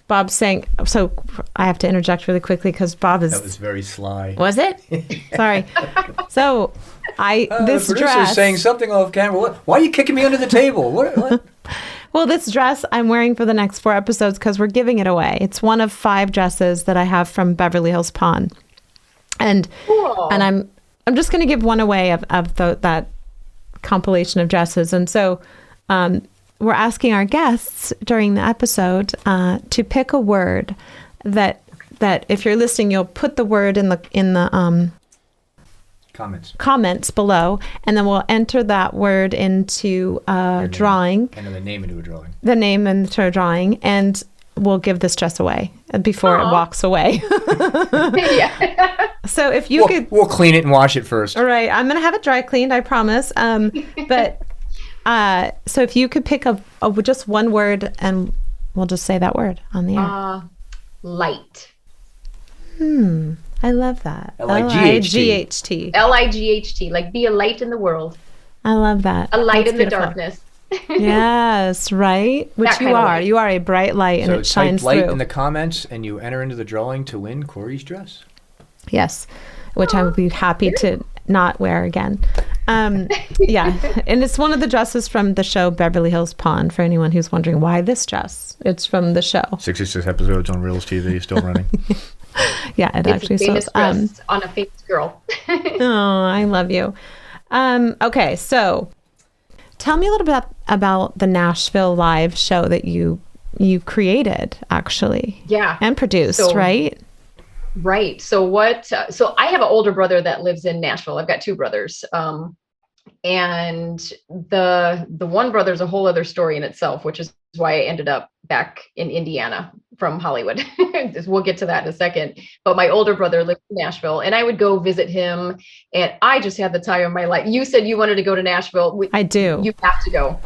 Bob's saying, so I have to interject really quickly because Bob is. That was very sly. Was it? Sorry. So this the producer's dress. saying something off camera. Why are you kicking me under the table? What? Well, this dress I'm wearing for the next 4 episodes because we're giving it away. It's one of 5 dresses that I have from Beverly Hills Pawn. And Cool. and I'm just going to give one away of that compilation of dresses. And so we're asking our guests during the episode to pick a word that if you're listening, you'll put the word in the comments below, and then we'll enter that word into a drawing. Enter the name into a drawing. The name into a drawing, and we'll give this dress away before it walks away. Yeah. So if you we'll clean it and wash it first. All right, I'm gonna have it dry cleaned, I promise. But so if you could pick just one word, and we'll just say that word on the air. Light. I love that. L-I-G-H-T. Light. Like be a light in the world. I love that. A light That's in beautiful. the darkness. Yes, right? Which That you kind of are. light. You are a bright light, and So it shines type light through. in the comments, and you enter into the drawing to win Cory's dress. Yes, which I would be happy to not wear again. Yeah, and it's one of the dresses from the show Beverly Hills Pawn, for anyone who's wondering why this dress. It's from the show. 66 episodes on Reels TV, still running. Yeah, it It's actually a famous says. dress on a famous girl. Oh, I love you. Okay, so tell me a little bit about the Nashville live show that you created, actually. Yeah. And produced, So- right? Right. So so I have an older brother that lives in Nashville. I've got 2 brothers. And the one brother's a whole other story in itself, which is why I ended up back in Indiana from Hollywood. We'll get to that in a second. But my older brother lived in Nashville, and I would go visit him, and I just had the time of my life. You said you wanted to go to Nashville. I do. You have to go.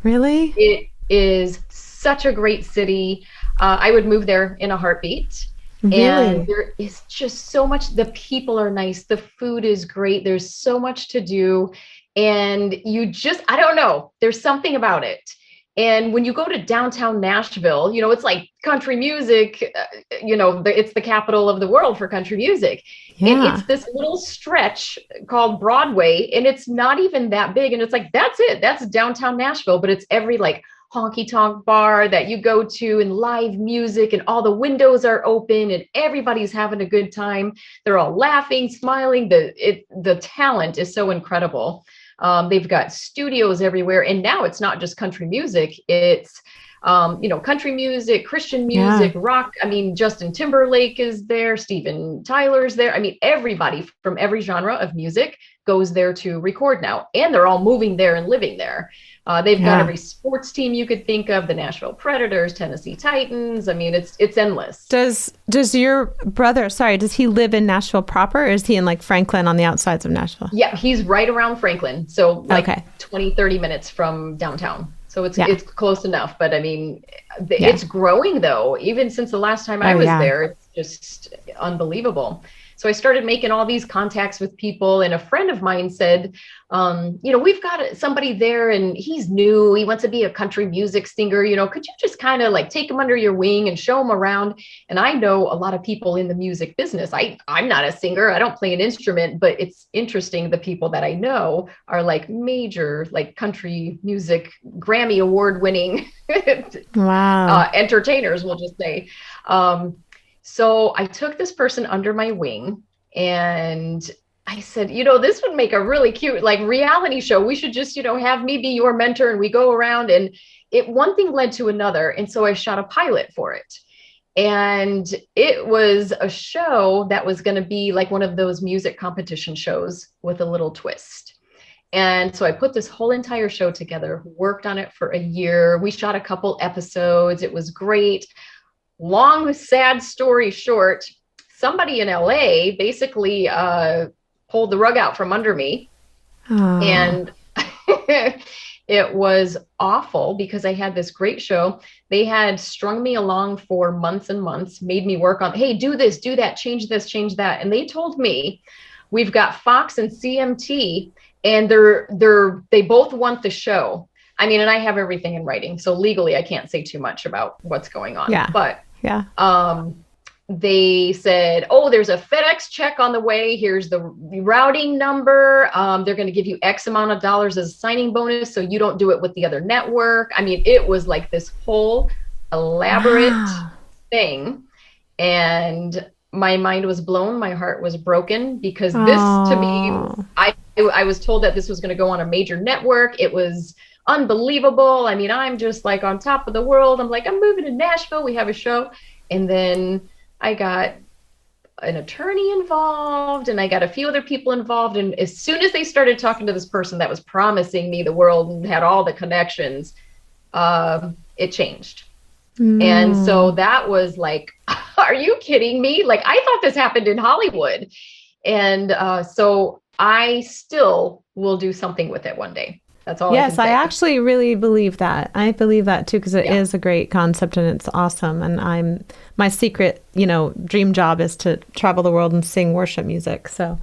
Really? It is such a great city. I would move there in a heartbeat. Really? And there is just so much. The people are nice. The food is great. There's so much to do. And I don't know, there's something about it. And when you go to downtown Nashville, it's like country music, it's the capital of the world for country music. Yeah. And it's this little stretch called Broadway, and it's not even that big. And it's like, that's it. That's downtown Nashville. But it's every like honky tonk bar that you go to, and live music, and all the windows are open, and everybody's having a good time. They're all laughing, smiling. The talent is so incredible. They've got studios everywhere. And now it's not just country music. It's, country music, Christian music, rock. I mean, Justin Timberlake is there. Steven Tyler's there. I mean, everybody from every genre of music goes there to record now. And they're all moving there and living there. They've got every sports team you could think of, the Nashville Predators, Tennessee Titans. I mean, it's endless. Does your brother, does he live in Nashville proper, or is he in like Franklin on the outsides of Nashville? Yeah, he's right around Franklin. So like Okay. 20, 30 minutes from downtown. So it's close enough. But I mean, it's growing though. Even since the last time I was there, it's just unbelievable. So I started making all these contacts with people, and a friend of mine said, we've got somebody there, and he's new. He wants to be a country music singer. Could you just kind of like take him under your wing and show him around? And I know a lot of people in the music business. I'm not a singer. I don't play an instrument, but it's interesting. The people that I know are like major, like country music, Grammy award winning Wow. entertainers, we'll just say. So I took this person under my wing, and I said, this would make a really cute like reality show. We should just, have me be your mentor, and we go around, and one thing led to another. And so I shot a pilot for it. And it was a show that was going to be like one of those music competition shows with a little twist. And so I put this whole entire show together, worked on it for a year. We shot a couple episodes. It was great. Long, sad story short, somebody in LA basically pulled the rug out from under me. Oh. And it was awful because I had this great show. They had strung me along for months and months, made me work on, hey, do this, do that, change this, change that. And they told me, we've got Fox and CMT, and they both want the show. I mean, and I have everything in writing. So legally, I can't say too much about what's going on. Yeah. But Yeah. They said, oh, there's a FedEx check on the way. Here's the routing number. They're going to give you X amount of dollars as a signing bonus, so you don't do it with the other network. I mean, it was like this whole elaborate thing. And my mind was blown. My heart was broken because this, to me, I was told that this was going to go on a major network. It was unbelievable. I mean, I'm just like on top of the world. I'm like, I'm moving to Nashville. We have a show. And then I got an attorney involved and I got a few other people involved. And as soon as they started talking to this person that was promising me the world and had all the connections, it changed. And so that was like, are you kidding me? Like, I thought this happened in Hollywood. And so I still will do something with it one day. That's all. Yes, I actually really believe that. I believe that too, because it is a great concept and it's awesome. And my secret, dream job is to travel the world and sing worship music. So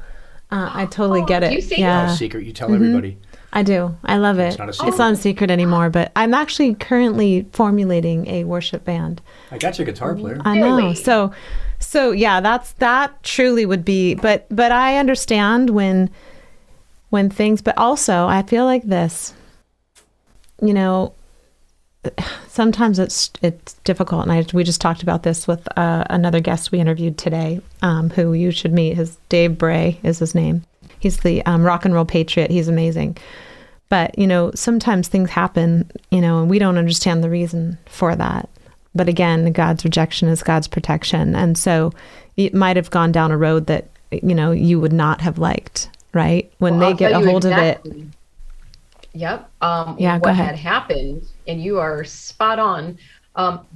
I totally get it. You sing? Not a secret. You tell everybody. I do. I love it. It's not a secret anymore, but I'm actually currently formulating a worship band. I got you a guitar player. I know. So yeah, that truly would be, but I understand when things, but also I feel like this, sometimes it's difficult. And we just talked about this with another guest we interviewed today, who you should meet. Dave Bray is his name. He's the rock and roll patriot. He's amazing. But, sometimes things happen, and we don't understand the reason for that. But again, God's rejection is God's protection. And so it might have gone down a road that, you would not have liked, right? When they get a hold of it. Yep. What had happened, and you are spot on.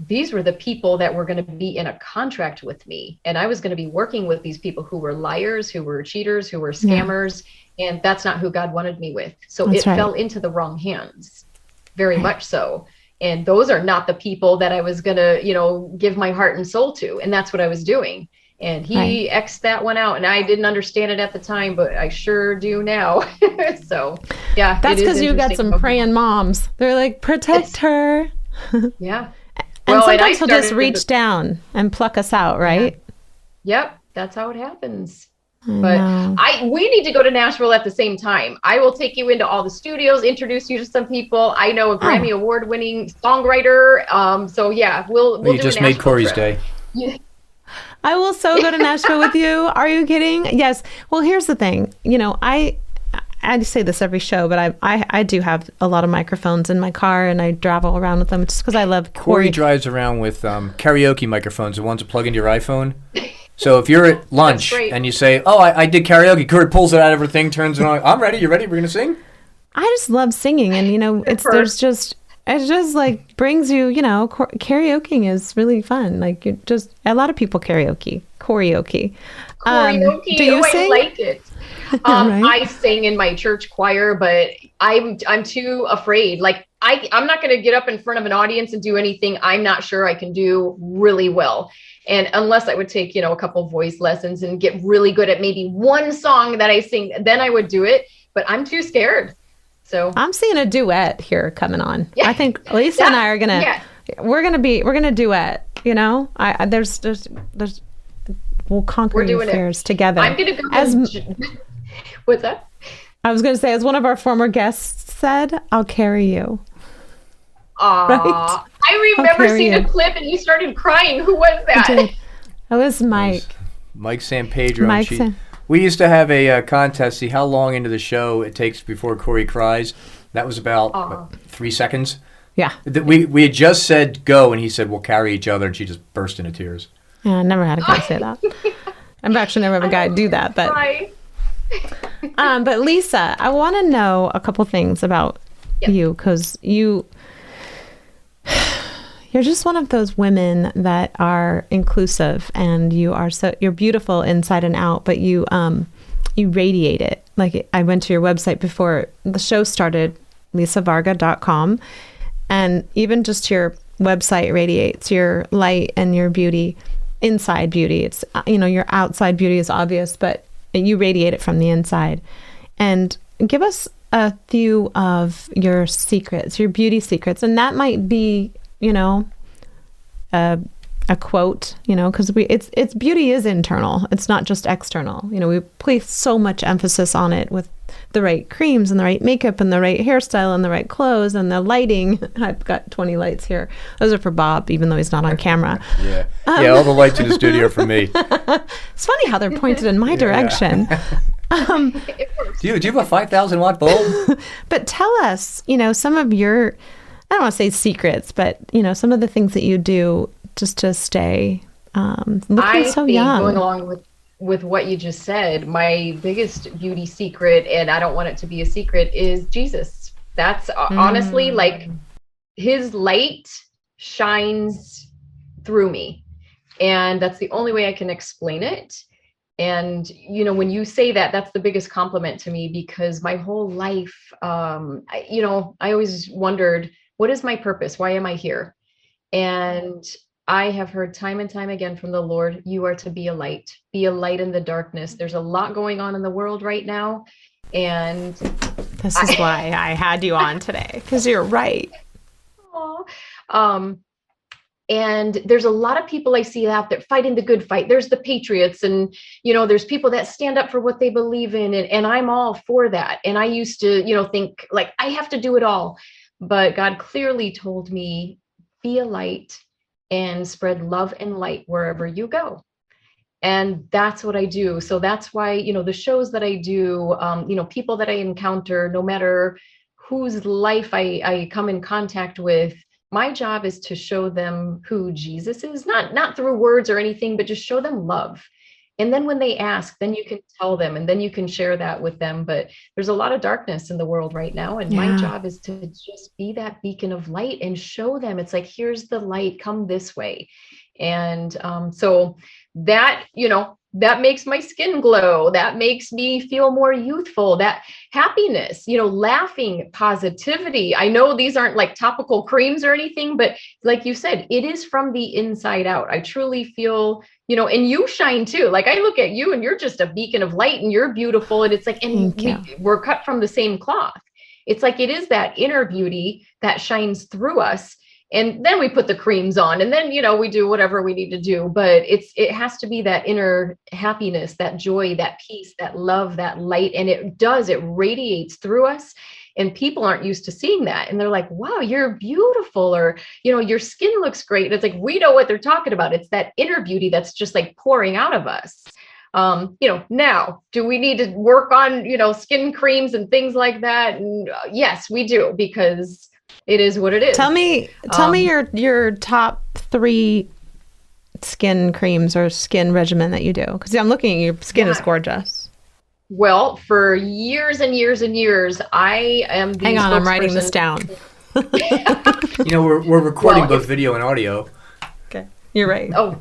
These were the people that were going to be in a contract with me. And I was going to be working with these people who were liars, who were cheaters, who were scammers. Yeah. And that's not who God wanted me with. So that's it fell into the wrong hands, very much so. And those are not the people that I was going to, give my heart and soul to. And that's what I was doing. And he X'd that one out. And I didn't understand it at the time, but I sure do now. So, yeah. That's because you got some praying moms. They're like, protect her. Yeah. And sometimes he'll just reach down and pluck us out, right? Yeah. Yep. That's how it happens. But we need to go to Nashville at the same time. I will take you into all the studios, introduce you to some people. I know a Grammy award-winning songwriter. So yeah, we'll do just made Cory's day. Yeah. I will so go to Nashville with you. Are you kidding? Yes. Well, here's the thing. I say this every show, but I do have a lot of microphones in my car, and I travel around with them just because I love Cory drives around with karaoke microphones, the ones that plug into your iPhone. So if you're at lunch and you say, "Oh, I did karaoke," Cory pulls it out of her thing, turns it on. I'm ready. You ready? We're gonna sing. I just love singing, and it just like brings you. Karaoke is really fun. Like a lot of people karaoke. Karaoke. Do you sing? I like it. I sing in my church choir, but I'm too afraid. Like I'm not going to get up in front of an audience and do anything I'm not sure I can do really well. And unless I would take, a couple voice lessons and get really good at maybe one song that I sing, then I would do it. But I'm too scared. So I'm seeing a duet here coming on. Yeah. I think Lisa and I are we're gonna duet. We'll conquer your fears together. I'm gonna go. What's that? I was gonna say, as one of our former guests said, I'll carry you. Right? I remember seeing a clip and you started crying. Who was that? That was Mike. Mike San Pedro. We used to have a contest, see how long into the show it takes before Cory cries. That was about 3 seconds. Yeah. We had just said go, and he said, we'll carry each other, and she just burst into tears. Yeah, I never had a guy say that. I've actually never had a guy do that. But but Lisa, I want to know a couple things about you, because you're just one of those women that are inclusive, and you're beautiful inside and out, but you radiate it. Like, I went to your website before the show started, lisavarga.com, and even just your website radiates your light and your beauty, inside beauty. It's, your outside beauty is obvious, but you radiate it from the inside. And give us a few of your secrets, your beauty secrets, and that might be, a a quote, because it's beauty is internal. It's not just external. We place so much emphasis on it with the right creams and the right makeup and the right hairstyle and the right clothes and the lighting. I've got 20 lights here. Those are for Bob, even though he's not on camera. Yeah, all the lights in the studio are for me. It's funny how they're pointed in my direction. Do you have a 5,000 watt bulb? But tell us, some of your, I don't want to say secrets, but some of the things that you do just to stay looking so young. Going along with what you just said, my biggest beauty secret, and I don't want it to be a secret, is Jesus. That's honestly, like, his light shines through me, and that's the only way I can explain it. And when you say that, that's the biggest compliment to me, because my whole life, I always wondered, what is my purpose? Why am I here? And I have heard time and time again from the Lord, you are to be a light in the darkness. There's a lot going on in the world right now. And this is why I had you on today, because you're right. And there's a lot of people I see out there fighting the good fight. There's the patriots, and, there's people that stand up for what they believe in. And I'm all for that. And I used to, think like I have to do it all. But God clearly told me, be a light and spread love and light wherever you go. And that's what I do. So that's why, the shows that I do, people that I encounter, no matter whose life I come in contact with, my job is to show them who Jesus is, not through words or anything, but just show them love. And then when they ask, then you can tell them, and then you can share that with them. But there's a lot of darkness in the world right now. And my job is to just be that beacon of light and show them, it's like, here's the light, come this way. And so that, that makes my skin glow. That makes me feel more youthful, that happiness, laughing, positivity. I know these aren't like topical creams or anything, but like you said, it is from the inside out. I truly feel, and you shine too. Like I look at you and you're just a beacon of light and you're beautiful. And it's like, and we're cut from the same cloth. It's like, it is that inner beauty that shines through us. And then we put the creams on, and then, we do whatever we need to do. But it has to be that inner happiness, that joy, that peace, that love, that light. And it radiates through us. And people aren't used to seeing that. And they're like, wow, you're beautiful. Or, your skin looks great. And it's like, we know what they're talking about. It's that inner beauty that's just like pouring out of us. Now, do we need to work on, skin creams and things like that? And yes, we do, because it is what it is. Tell me your top 3 skin creams or skin regimen that you do, because I'm looking at your skin is gorgeous. Well, for years and years and years, I am the Hang on, I'm writing this down. We're recording both video and audio. Okay, you're right. Oh,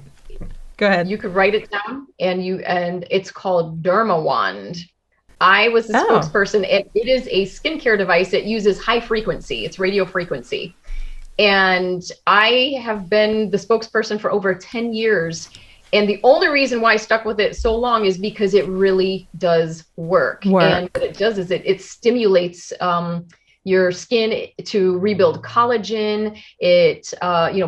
go ahead. You could write it down, and it's called Derma Wand. I was the spokesperson, and it is a skincare device. It uses high frequency. It's radio frequency. And I have been the spokesperson for over 10 years. And the only reason why I stuck with it so long is because it really does work. And what it does is it stimulates your skin to rebuild collagen. It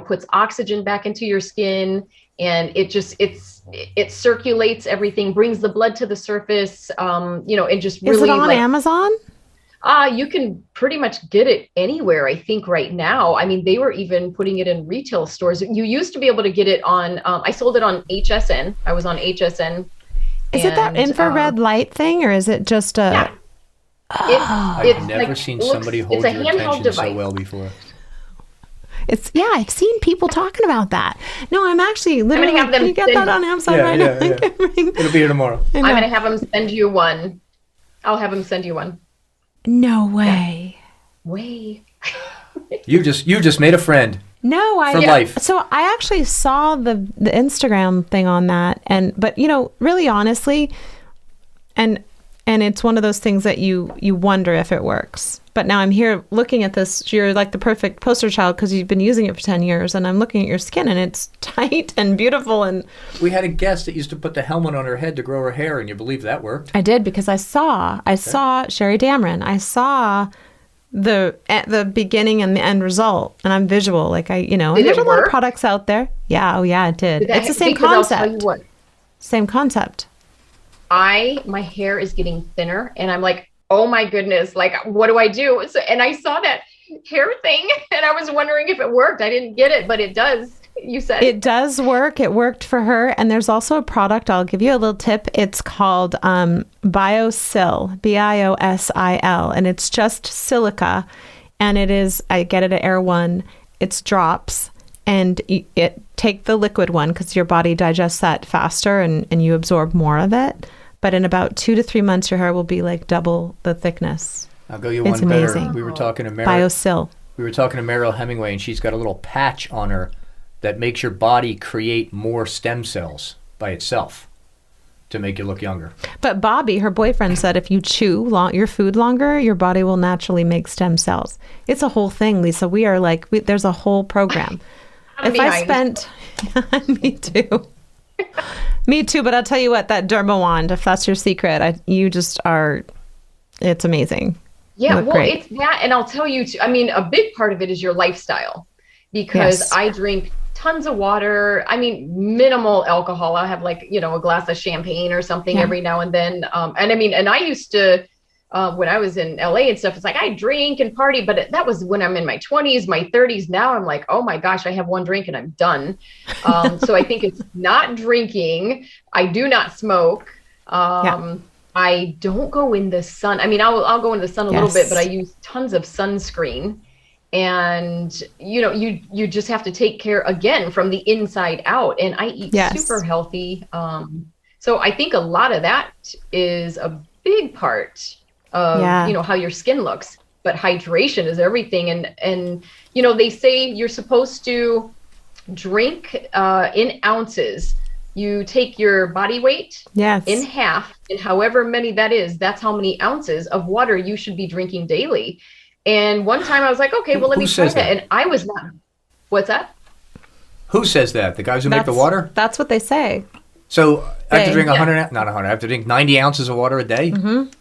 puts oxygen back into your skin, and it circulates everything, brings the blood to the surface. It just really. Is it on Amazon? You can pretty much get it anywhere, I think, right now. I mean, they were even putting it in retail stores. You used to be able to get it on, I sold it on HSN. I was on HSN. Is it that infrared light thing, or is it just a... Yeah. I've never seen somebody hold your attention so well before. I've seen people talking about that. No, I'm actually literally, can you get that on Amazon right now? Yeah. It'll be here tomorrow. I'm going to have them send you one. I'll have them send you one. No way. Yeah. Way. You just made a friend. No, for life. So I actually saw the Instagram thing on that, but really honestly, and it's one of those things that you wonder if it works. But now I'm here looking at this. You're like the perfect poster child because you've been using it for 10 years, and I'm looking at your skin, and it's tight and beautiful. And we had a guest that used to put the helmet on her head to grow her hair, and you believe that worked? I did, because I saw Sherry Dameron. I saw the beginning and the end result, and I'm visual. Like and there's a lot of products out there. Yeah, oh yeah, it did. It's the same concept. Same concept. My hair is getting thinner, and I'm like, oh my goodness, like what do I do? So, and I saw that hair thing, and I was wondering if it worked. I didn't get it, but it does. You said it does work. It worked for her. And there's also a product. I'll give you a little tip. It's called Biosil, Biosil, and it's just silica. And it is, I get it at Air One. It's drops, and it take the liquid one because your body digests that faster and you absorb more of it. But in about 2 to 3 months, your hair will be like double the thickness. I'll go you one amazing. Better. We were talking to Biosil. We were talking to Meryl Hemingway, and she's got a little patch on her that makes your body create more stem cells by itself to make you look younger. But Bobby, her boyfriend, said if you chew your food longer, your body will naturally make stem cells. It's a whole thing, Lisa. We are like, there's a whole program. Me too. Me too, but I'll tell you what, that derma wand, if that's your secret, it's amazing. Yeah, well, great. It's that, and I'll tell you too, I mean, a big part of it is your lifestyle, because I drink tons of water. I mean, minimal alcohol. I have like, a glass of champagne or something every now and then. And I used to, when I was in LA and stuff, it's like I drink and party, but that was when I'm in my 20s, my 30s. Now I'm like, oh my gosh, I have one drink and I'm done. So I think it's not drinking. I do not smoke. I don't go in the sun. I mean, I'll go in the sun a little bit, but I use tons of sunscreen. And, you just have to take care again from the inside out. And I eat super healthy. So I think a lot of that is a big part of, how your skin looks. But hydration is everything. And they say you're supposed to drink in ounces. You take your body weight in half, and however many that is, that's how many ounces of water you should be drinking daily. And one time I was like, okay, well, let me try that. And I was not. What's that? Who says that? The guys who make the water? That's what they say. So I have to drink 100, not 100, I have to drink 90 ounces of water a day? Mm-hmm.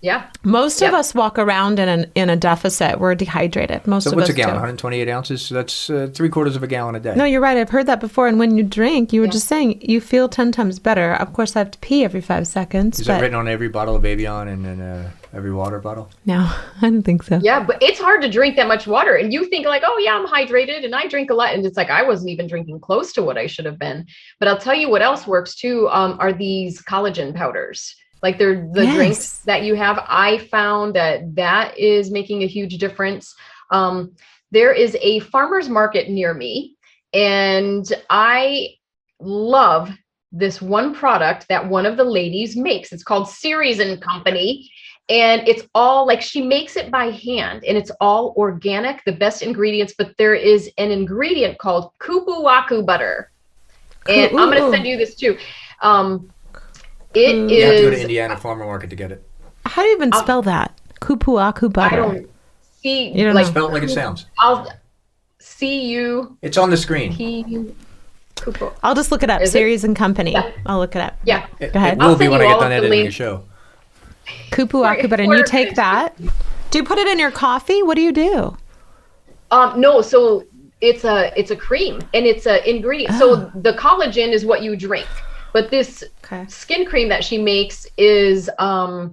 Yeah. Most of us walk around in a deficit. We're dehydrated. Most of us do. So what's a gallon? 128 ounces? So that's 3/4 of a gallon a day. No, you're right. I've heard that before. And when you drink, you were just saying you feel 10 times better. Of course, I have to pee every 5 seconds. Is that written on every bottle of Evian and every water bottle? No, I don't think so. Yeah, but it's hard to drink that much water. And you think like, oh yeah, I'm hydrated and I drink a lot. And it's like, I wasn't even drinking close to what I should have been. But I'll tell you what else works too, are these collagen powders. Like they're the drinks that you have. I found that is making a huge difference. There is a farmer's market near me, and I love this one product that one of the ladies makes. It's called Series and Company. And it's all like, she makes it by hand, and it's all organic, the best ingredients, but there is an ingredient called kupu-waku butter. And I'm going to send you this too. You have to go to Indiana Farmer Market to get it. How do you even spell that? Kupu-waku butter. I don't see. You don't spell it like it sounds. I'll see you. It's on the screen. I'll just look it up. Series and Company. Yeah. I'll look it up. Yeah. Go ahead. It will be when I get done editing the show. Kupu-waku butter. And you take that. Do you put it in your coffee? What do you do? No. So it's a cream, and it's an ingredient. So the collagen is what you drink. But this skin cream that she makes is the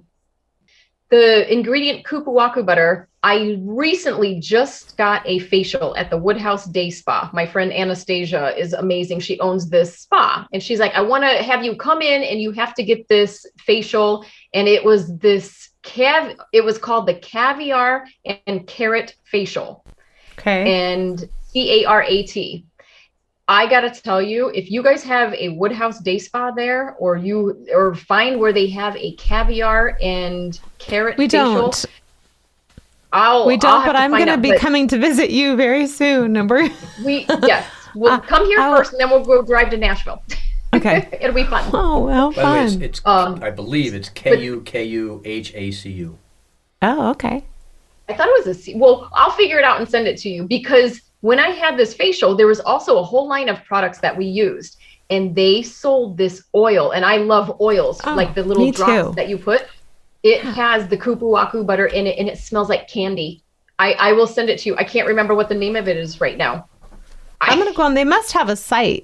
ingredient kupu-waku butter. I recently just got a facial at the Woodhouse Day Spa. My friend Anastasia is amazing. She owns this spa. And she's like, I want to have you come in and you have to get this facial. And it was it was called the Caviar and Carrot Facial. Okay. And CARAT. I got to tell you, if you guys have a Woodhouse Day Spa there, or find where they have a caviar and carrot facial. We don't, but I'm going to be coming to visit you very soon. We'll come here first, and then we'll go drive to Nashville. Okay. It'll be fun. Oh, well, fun. It's I believe it's KUKUHACU. Oh, okay. I thought it was a C. Well, I'll figure it out and send it to you, because when I had this facial, there was also a whole line of products that we used, and they sold this oil, and I love oils, like the little drops that you put. It has the kupu aku butter in it, and it smells like candy. I will send it to you. I can't remember what the name of it is right now. I'm going to go on. They must have a site.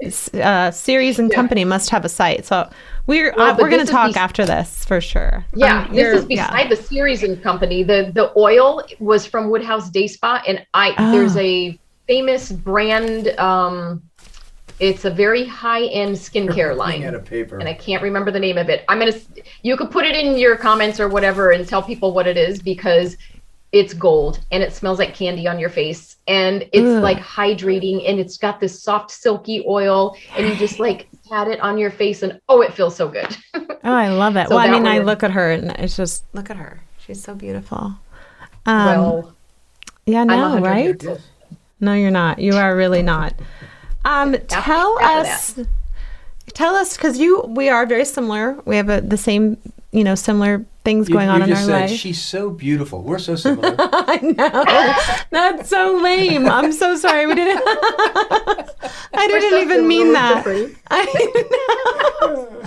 Series and Company must have a site. So we're going to talk after this for sure. Yeah, this is beside the Series and Company. The oil was from Woodhouse Day Spa, and there's a famous brand. It's a very high-end skincare line, out of paper. and I can't remember the name of it. You could put it in your comments or whatever and tell people what it is, because it's gold and it smells like candy on your face, and it's like hydrating, and it's got this soft silky oil, and you just like pat it on your face, and it feels so good. I love it. So well, I mean, I look at her and it's just, look at her. She's so beautiful. Well, yeah, no, I'm right? No, you're not. You are really not. Tell us, because we are very similar. We have the same, similar things going on in our life. She's so beautiful. We're so similar. I know. That's so lame. I'm so sorry. I didn't even mean that. I know.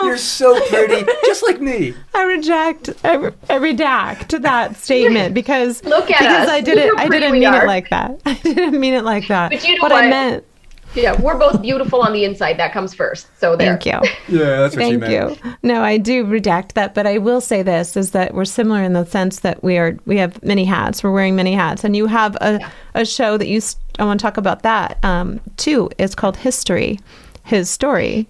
You're so pretty, just like me. I redact that statement because Look at us. I didn't mean it like that. I didn't mean it like that. But you know what I meant. Yeah, we're both beautiful on the inside. That comes first. So there. Thank you. Yeah, that's what she meant. Thank you. No, I do redact that, but I will say this is that we're similar in the sense that we have many hats. We're wearing many hats, and you have a show that I want to talk about that too. It's called History, His Story.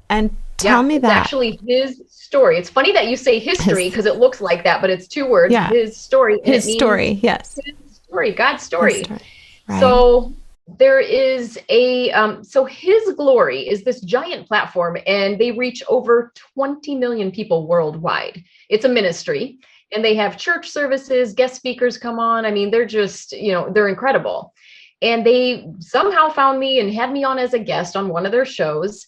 And tell me that. It's actually his story. It's funny that you say history because it looks like that, but it's two words. Yeah. His story. His story, yes. His story, God's story. Right. So there is so His Glory is this giant platform, and they reach over 20 million people worldwide. It's a ministry, and they have church services, guest speakers come on. I mean, they're just, they're incredible. And they somehow found me and had me on as a guest on one of their shows.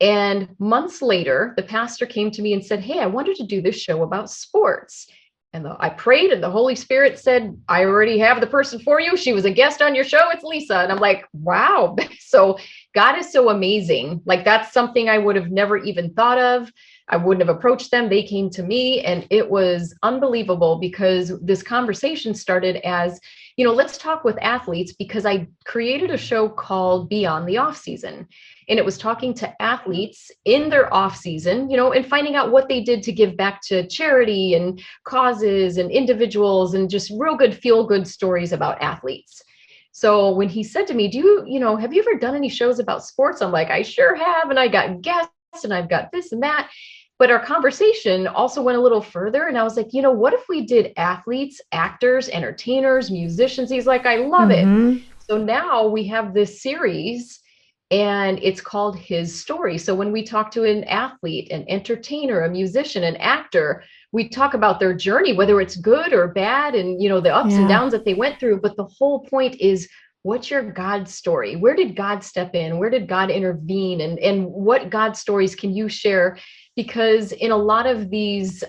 And months later, the pastor came to me and said, "Hey, I wanted to do this show about sports." And I prayed, and the Holy Spirit said, "I already have the person for you. She was a guest on your show. It's Lisa." And I'm like, wow. So God is so amazing. Like, that's something I would have never even thought of. I wouldn't have approached them. They came to me, and it was unbelievable because this conversation started as, let's talk with athletes, because I created a show called Beyond the Off Season. And it was talking to athletes in their off season, and finding out what they did to give back to charity and causes and individuals, and just real good, feel good stories about athletes. So when he said to me, have you ever done any shows about sports? I'm like, I sure have. And I got guests, and I've got this and that. But our conversation also went a little further. And I was like, what if we did athletes, actors, entertainers, musicians? He's like, I love it. So now we have this series, and it's called His Story. So when we talk to an athlete, an entertainer, a musician, an actor, we talk about their journey, whether it's good or bad, and the ups and downs that they went through. But the whole point is, what's your God story? Where did God step in? Where did God intervene? And what God stories can you share? Because in a lot of these,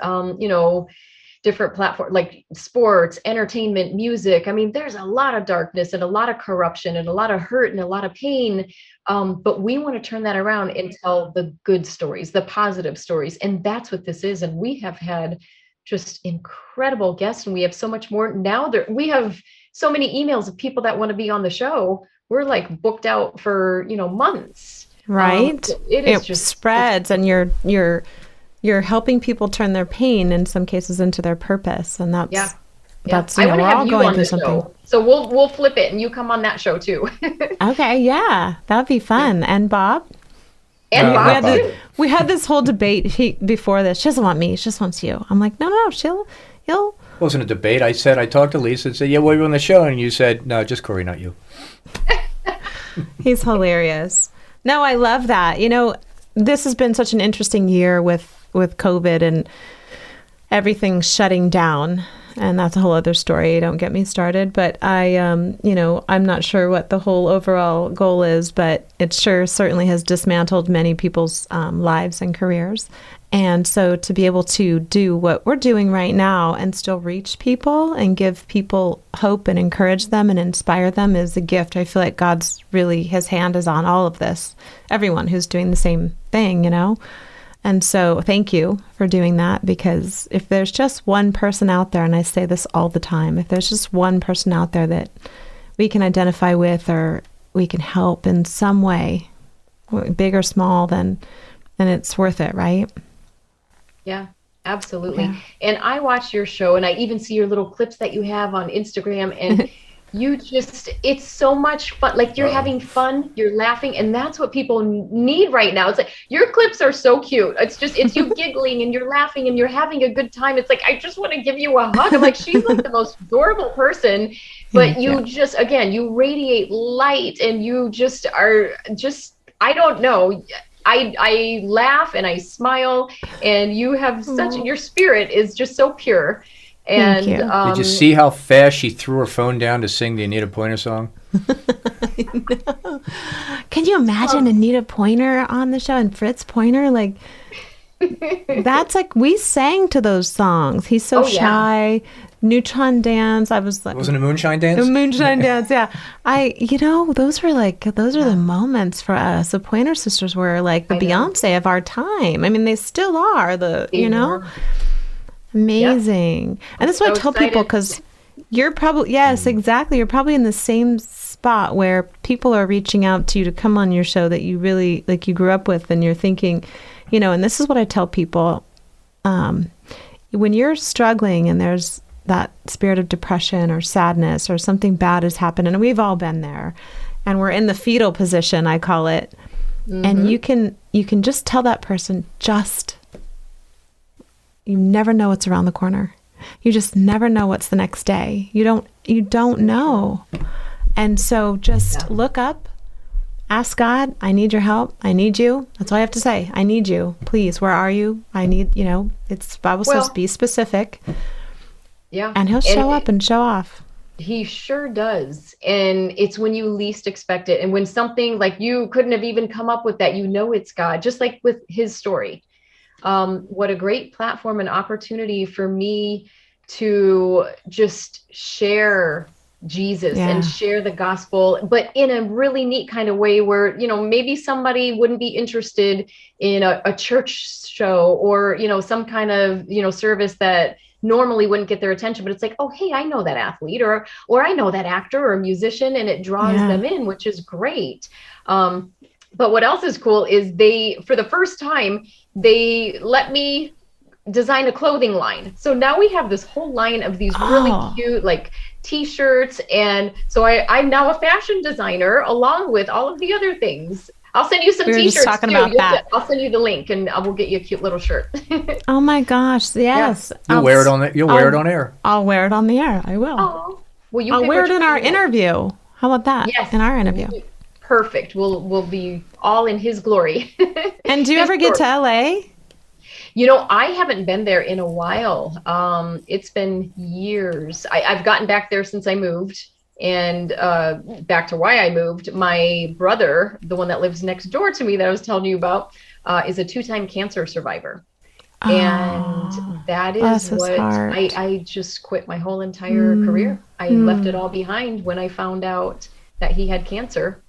different platforms like sports, entertainment, music, I mean, there's a lot of darkness and a lot of corruption and a lot of hurt and a lot of pain. But we want to turn that around and tell the good stories, the positive stories. And that's what this is. And we have had just incredible guests, and we have so much more. Now we have so many emails of people that want to be on the show. We're like booked out for, months. Right. It just spreads, and you're helping people turn their pain in some cases into their purpose. And that's I want to we're have all you going on through the something. show. So we'll flip it, and you come on that show too. Okay, yeah, that'd be fun. And Bob? And Bob, we had this whole debate before this. She doesn't want me. She just wants you. I'm like, no, he'll. It wasn't a debate. I talked to Lisa and said, yeah, well, you're on the show. And you said, no, just Cory, not you. He's hilarious. No, I love that. This has been such an interesting year with COVID and everything shutting down. And that's a whole other story. Don't get me started. But I'm not sure what the whole overall goal is, but it certainly has dismantled many people's lives and careers. And so to be able to do what we're doing right now and still reach people and give people hope and encourage them and inspire them is a gift. I feel like His hand is on all of this. Everyone who's doing the same thing, And so thank you for doing that, because if there's just one person out there, and I say this all the time, if there's just one person out there that we can identify with or we can help in some way, big or small, then it's worth it, right? Yeah, absolutely. Yeah. And I watch your show, and I even see your little clips that you have on Instagram, and it's so much fun. Like, you're having fun, you're laughing, and that's what people need right now. It's like, your clips are so cute. It's you giggling and you're laughing and you're having a good time. It's like, I just want to give you a hug. I'm like, she's like the most adorable person, but you just, again, you radiate light, and you just are just, I don't know. I laugh and I smile, and you have your spirit is just so pure. And Thank you. Did you see how fast she threw her phone down to sing the Anita Pointer song? Can you imagine Anita Pointer on the show and Fritz Pointer? Like, that's like, we sang to those songs. He's so shy. Neutron Dance. I was like, Wasn't it Moonshine Dance? Moonshine Dance, yeah. Those are the moments for us. The Pointer Sisters were like the Beyonce of our time. I mean, they still are amazing. Yep. And that's what I tell people, because you're probably, exactly. You're probably in the same spot where people are reaching out to you to come on your show that you really, like, you grew up with, and you're thinking, and this is what I tell people, when you're struggling and there's that spirit of depression or sadness or something bad has happened, and we've all been there, and we're in the fetal position, I call it, and you can just tell that person, you never know what's around the corner. You just never know what's the next day. You don't know. And so just look up, ask God, I need your help. I need you. That's all I have to say. I need you. Please, where are you? I need, it's Bible says be specific. Yeah. And he'll show up and show off. He sure does. And it's when you least expect it. And when something like, you couldn't have even come up with that, it's God, just like with his story. What a great platform and opportunity for me to just share Jesus and share the gospel, but in a really neat kind of way where, maybe somebody wouldn't be interested in a church show or, some kind of, service that normally wouldn't get their attention, but it's like, oh, hey, I know that athlete or I know that actor or musician, and it draws them in, which is great. But what else is cool is for the first time, they let me design a clothing line. So now we have this whole line of these really cute, like, t-shirts. And so I'm now a fashion designer along with all of the other things. I'll send you some t-shirts just talking too. about that. I'll send you the link, and I will get you a cute little shirt. Oh my gosh. Yes. You'll wear it on air. I'll wear it on the air. I will. Oh, well, I'll wear it in our interview. How about that? Yes. In our interview. Perfect. We'll be all in his glory. And do you ever get to LA? I haven't been there in a while. It's been years. I've gotten back there since I moved, and back to why I moved. My brother, the one that lives next door to me that I was telling you about, is a 2-time cancer survivor. And that is what I just quit my whole entire career. I left it all behind when I found out that he had cancer.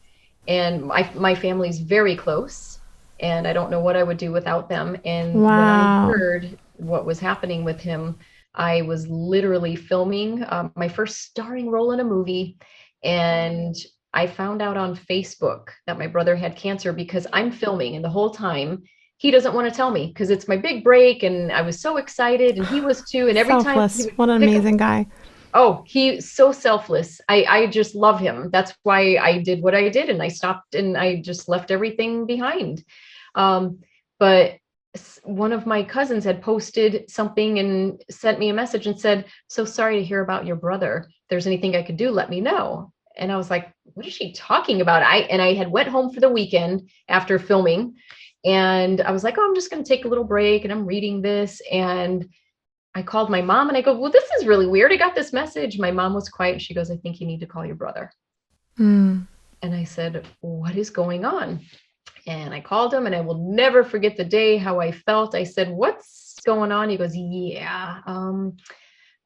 And my family's very close, and I don't know what I would do without them. And when I heard what was happening with him, I was literally filming my first starring role in a movie. And I found out on Facebook that my brother had cancer because I'm filming, and the whole time he doesn't want to tell me because it's my big break. And I was so excited, and he was too. And every Selfless. What an amazing guy. Oh, he's so selfless. I just love him. That's why I did what I did, and I stopped and I just left everything behind. But one of my cousins had posted something and sent me a message and said, "So sorry to hear about your brother. If there's anything I could do, let me know." And I was like, what is she talking about? I had went home for the weekend after filming, and I was like, oh, I'm just going to take a little break, and I'm reading this. And I called my mom and I go, well, this is really weird. I got this message. My mom was quiet. She goes, I think you need to call your brother. And I said, what is going on? And I called him, and I will never forget the day, how I felt. I said, what's going on? He goes,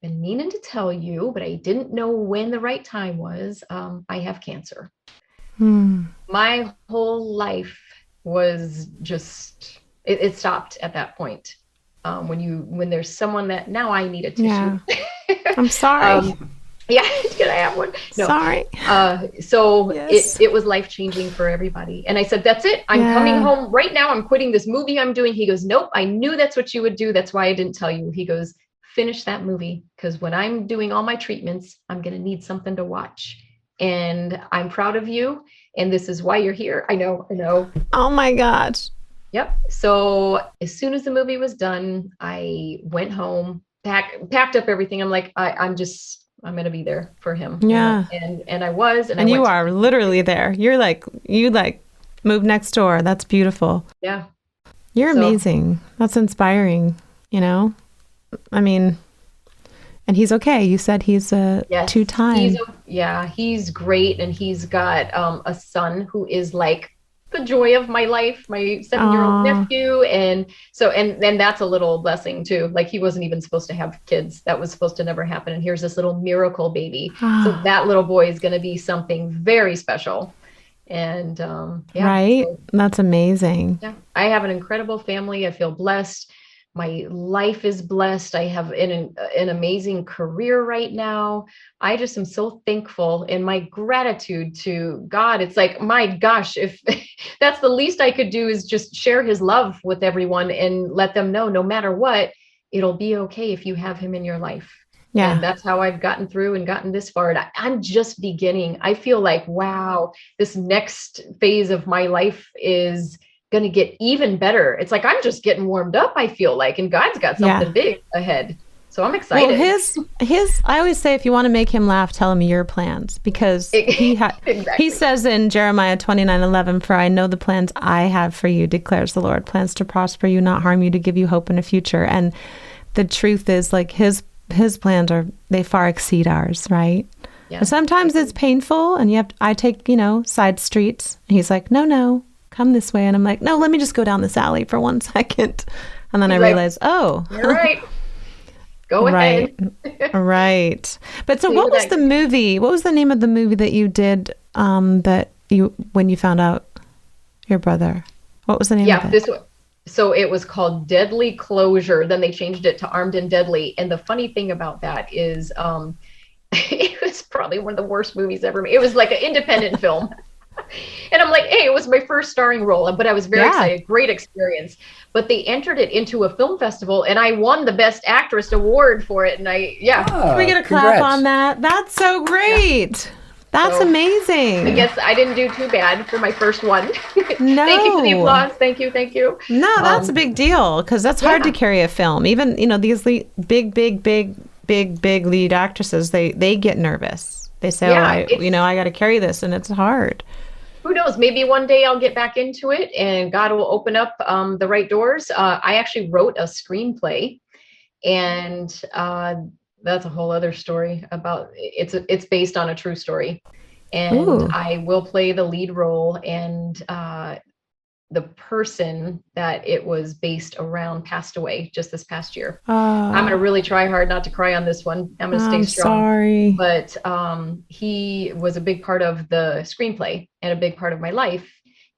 been meaning to tell you, but I didn't know when the right time was. I have cancer. My whole life was just, It stopped at that point. When there's someone that now I need a tissue. Yeah. I'm sorry. Yeah, can I have one? No. Sorry. So Yes. it was life-changing for everybody. And I said, that's it. I'm coming home right now. I'm quitting this movie I'm doing. He goes, nope, I knew that's what you would do. That's why I didn't tell you. He goes, finish that movie. Because when I'm doing all my treatments, I'm going to need something to watch. And I'm proud of you. And this is why you're here. I know. Oh my gosh. Yep. So as soon as the movie was done, I went home, packed up everything. I'm like, I'm going to be there for him. Yeah. And I was. And you are literally there. You're like, you moved next door. That's beautiful. Yeah. You're amazing. That's inspiring, I mean, and he's okay. You said he's a two-time. He's great. And he's got a son who is like the joy of my life, my 7-year-old nephew. And so, and that's a little blessing too. Like he wasn't even supposed to have kids. That was supposed to never happen. And here's this little miracle baby. So that little boy is going to be something very special. And right. So, that's amazing. Yeah. I have an incredible family. I feel blessed. My life is blessed. I have an amazing career right now. I just am so thankful, and my gratitude to God. It's like, my gosh, if that's the least I could do is just share his love with everyone and let them know, no matter what, it'll be okay if you have him in your life. Yeah. And that's how I've gotten through and gotten this far. And I'm just beginning. I feel like, wow, this next phase of my life is going to get even better. It's like, I'm just getting warmed up, I feel like, and God's got something big ahead. So I'm excited. Well, I always say, if you want to make him laugh, tell him your plans, because he says in Jeremiah 29:11, for I know the plans I have for you, declares the Lord, plans to prosper you, not harm you, to give you hope in a future. And the truth is, like, his plans they far exceed ours, right? Yeah. Sometimes it's painful, and I take, side streets. And he's like, no, come this way. And I'm like, no, let me just go down this alley for 1 second. And then I realize, you're right. Go ahead. Right. But so what was the movie? What was the name of the movie that you did when you found out your brother? What was the name of it? So it was called Deadly Closure. Then they changed it to Armed and Deadly. And the funny thing about that is it was probably one of the worst movies ever made. It was like an independent film. And I'm like, hey, it was my first starring role, but I was very excited. Great experience. But they entered it into a film festival, and I won the Best Actress award for it. And Can we get a clap on that? That's so great. Yeah. That's amazing. I guess I didn't do too bad for my first one. No. Thank you for the applause. Thank you. No, that's a big deal, because that's hard to carry a film. Even, these big lead actresses, they get nervous. They say, I got to carry this, and it's hard. Who knows? Maybe one day I'll get back into it and God will open up the right doors. I actually wrote a screenplay, and that's a whole other story about it's based on a true story. And I will play the lead role, and the person that it was based around passed away just this past year. I'm going to really try hard not to cry on this one. I'm going to stay strong. Sorry. But he was a big part of the screenplay and a big part of my life.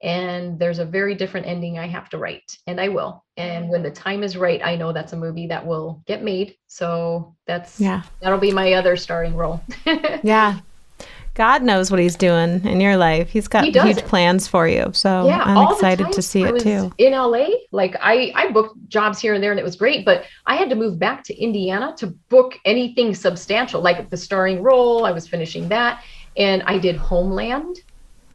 And there's a very different ending I have to write, and I will. And when the time is right, I know that's a movie that will get made. So that'll be my other starring role. Yeah. God knows what he's doing in your life. He's got huge plans for you. So I'm excited to see it too. In LA, like I booked jobs here and there, and it was great, but I had to move back to Indiana to book anything substantial, like the starring role. I was finishing that, and I did Homeland.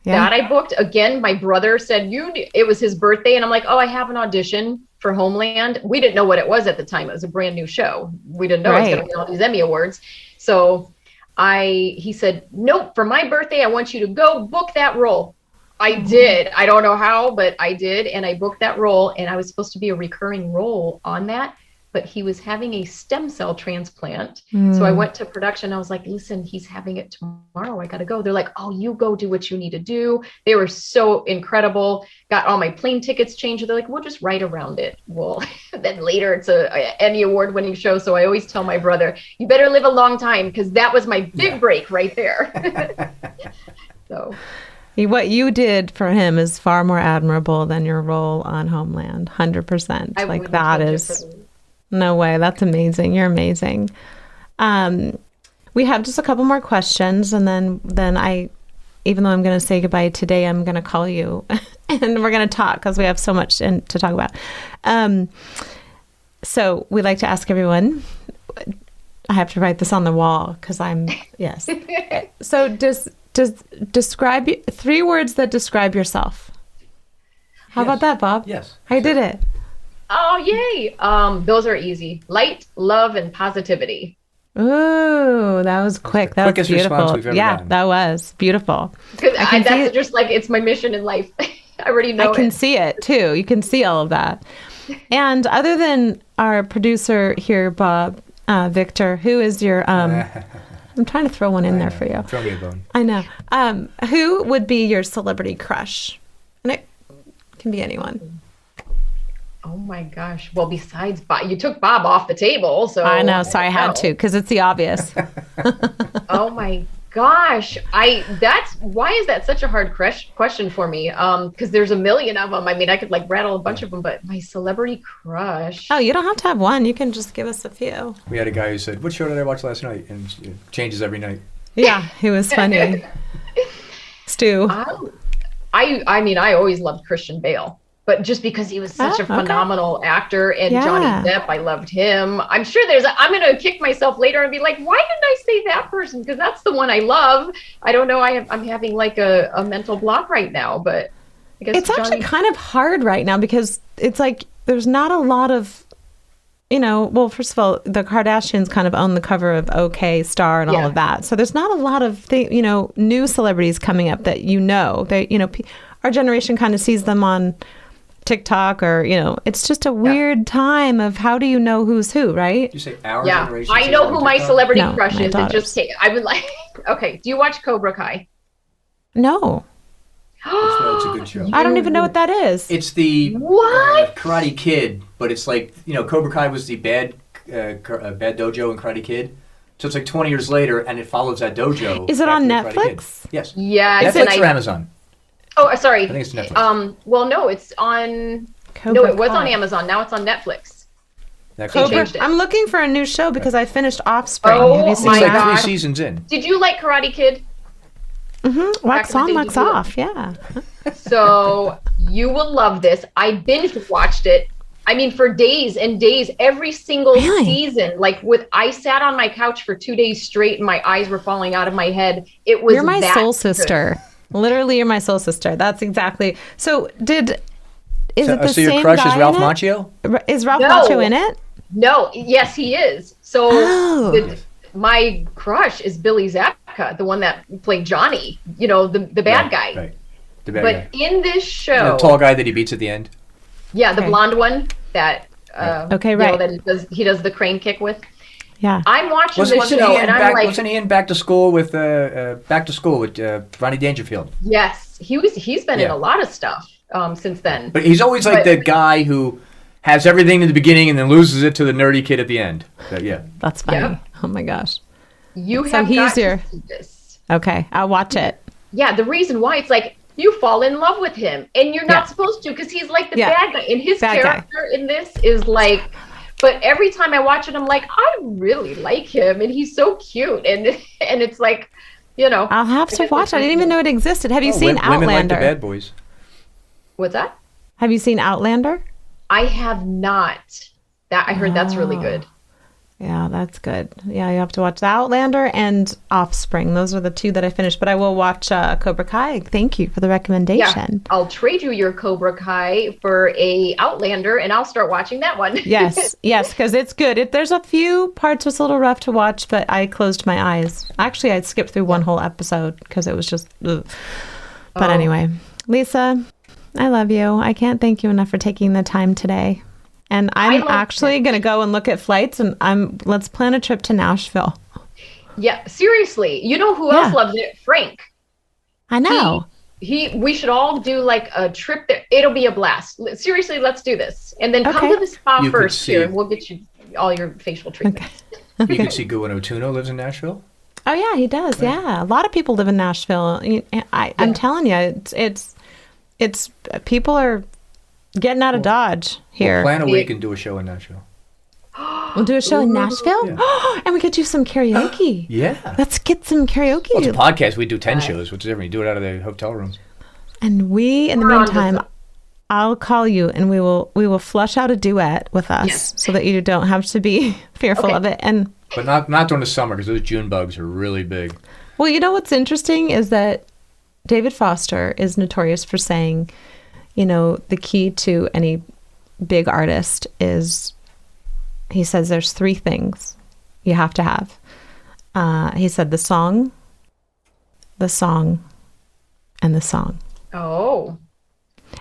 Yeah. That I booked. Again, my brother said, it was his birthday, and I'm like, I have an audition for Homeland. We didn't know what it was at the time. It was a brand new show. We didn't know it was going to win all these Emmy Awards. So he said, nope, for my birthday, I want you to go book that role. I did. I don't know how, but I did. And I booked that role, and I was supposed to be a recurring role on that, but he was having a stem cell transplant. So I went to production. I was like, listen, he's having it tomorrow. I got to go. They're like, oh, you go do what you need to do. They were so incredible. Got all my plane tickets changed. They're like, we'll just write around it. Well, then later it's a Emmy Award winning show. So I always tell my brother, you better live a long time, because that was my big break right there. So What you did for him is far more admirable than your role on Homeland. 100%. I Like wouldn't that judge it is for them. no way. That's amazing. You're amazing. We have just a couple more questions, and then I, even though I'm going to say goodbye today, I'm going to call you, and we're going to talk because we have so much to talk about. So we like to ask everyone. I have to write this on the wall because yes. So describe 3 words that describe yourself. How about that, Bob? Yes. I did it. Oh, yay. Those are easy. Light, love, and positivity. Ooh, that was quick. That was quickest beautiful. response we've ever Yeah, gotten. that was beautiful. Because I can see that's it. just like, it's my mission in life. I already know I can it. see it too. You can see all of that. And other than our producer here, Bob, Victor, who is your I'm trying to throw one in there for you. Throw me a bone. I know. Who would be your celebrity crush? And it can be anyone. Oh my gosh. Well, besides Bob, you took Bob off the table. So I know. Sorry, I don't had know. to because it's the obvious. Oh my gosh. Why is that such a hard question for me? Because there's a million of them. I mean, I could like rattle a bunch of them, but my celebrity crush. Oh, you don't have to have one. You can just give us a few. We had a guy who said, "What show did I watch last night?" And it changes every night. Yeah, he was funny. Stu. I mean, I always loved Christian Bale, but just because he was such a okay. phenomenal actor, and Yeah. Johnny Depp, I loved him. I'm sure I'm going to kick myself later and be like, why didn't I say that person? Because that's the one I love. I don't know. I'm having like a mental block right now, but I guess It's actually kind of hard right now because it's like there's not a lot of, well, first of all, the Kardashians kind of own the cover of OK Star and all Yeah. of that. So there's not a lot of new celebrities coming up that our generation kind of sees them on TikTok or, it's just a weird time of how do you know who's who, right? You say our Yeah, generation. I know who my celebrity No, crush my is. It just daughters. I would like. Okay, do you watch Cobra Kai? No, It's a good show. I don't even know what that is. It's the What? Karate Kid, but it's like Cobra Kai was the bad dojo in Karate Kid. So it's like 20 years later, and it follows that dojo. Is it on after the Karate Kid. Netflix? Yes. Yes, Netflix and or Amazon? Oh, sorry. I think it's Netflix. Well, no, it's on. Cobra No, it was Kai. on Amazon. Now it's on Netflix. Netflix. Cobra. changed it. I'm looking for a new show because I finished Offspring. Oh, Have you seen my It's like that? 3 God. seasons in. Did you like Karate Kid? Mm-hmm. Wax Back in the on, day, wax did you- off. Yeah. So you will love this. I binge watched it. I mean, for days and days, every single Really? season. I sat on my couch for 2 days straight, and my eyes were falling out of my head. It was You're my that soul good. sister. Literally, you're my soul sister. That's exactly. So is it the So your same crush guy is Ralph in it? Macchio? Is Ralph No. Macchio in it? No, yes, he is. So Oh. my crush is Billy Zabka, the one that played Johnny. The bad guy. Right. The bad But guy. in this show, The tall guy that he beats at the end. yeah, the Okay. blonde one that Okay, right. that he does the crane kick with. Yeah. I'm watching Wasn't this he show in and I'm like, wasn't he in Back to School with Ronnie Dangerfield? yes, he's been in Yeah. a lot of stuff since then. But he's always like the guy who has everything in the beginning and then loses it to the nerdy kid at the end. So, yeah. That's funny. Yeah. Oh my gosh. You So have he's got your- to see this. Okay, I'll watch it. Yeah, the reason why it's like you fall in love with him and you're not Yeah. supposed to because he's like the Yeah. bad guy. And his Bad guy. character in this is like, but every time I watch it, I'm like, I really like him and he's so cute. And it's like, I'll have to watch it. I didn't even know it existed. Have you seen Women like the Outlander? bad boys. What's that? Have you seen Outlander? I have not. That I heard that's really good. Yeah, that's good. Yeah, you have to watch the Outlander and Offspring. Those are the 2 that I finished, but I will watch Cobra Kai. Thank you for the Yeah, recommendation. I'll trade you your Cobra Kai for a Outlander, and I'll start watching that one. Yes, because it's good. There's a few parts it's a little rough to watch, but I closed my eyes. Actually, I skipped through one whole episode because it was just. Ugh. But anyway, Lisa, I love you. I can't thank you enough for taking the time today. And I'm love actually going to go and look at flights, and let's plan a trip to Nashville. Yeah, seriously. You know who else loves it? Frank. I know. We should all do like a trip there. It'll be a blast. Seriously, let's do this. And then come Okay. to the spa You could first see- here, and we'll get you all your facial treatments. You can see Guano Tuno lives in Nashville. Oh yeah, he does. Right. Yeah, a lot of people live in Nashville. I'm telling you, it's people are getting out of Dodge here. We'll plan a week and do a show in Nashville. We'll do a show in Nashville, and we could do some karaoke. Yeah. Let's get some karaoke. Well, it's a podcast. We do 10 shows, which is different. You do it out of the hotel rooms. And we, in the meantime, I'll call you, and we will flush out a duet with us, so that you don't have to be fearful of it. But not during the summer, because those June bugs are really big. Well, you know what's interesting is that David Foster is notorious for saying, the key to any big artist is, he says there's 3 things you have to have. He said the song, and the song. Oh.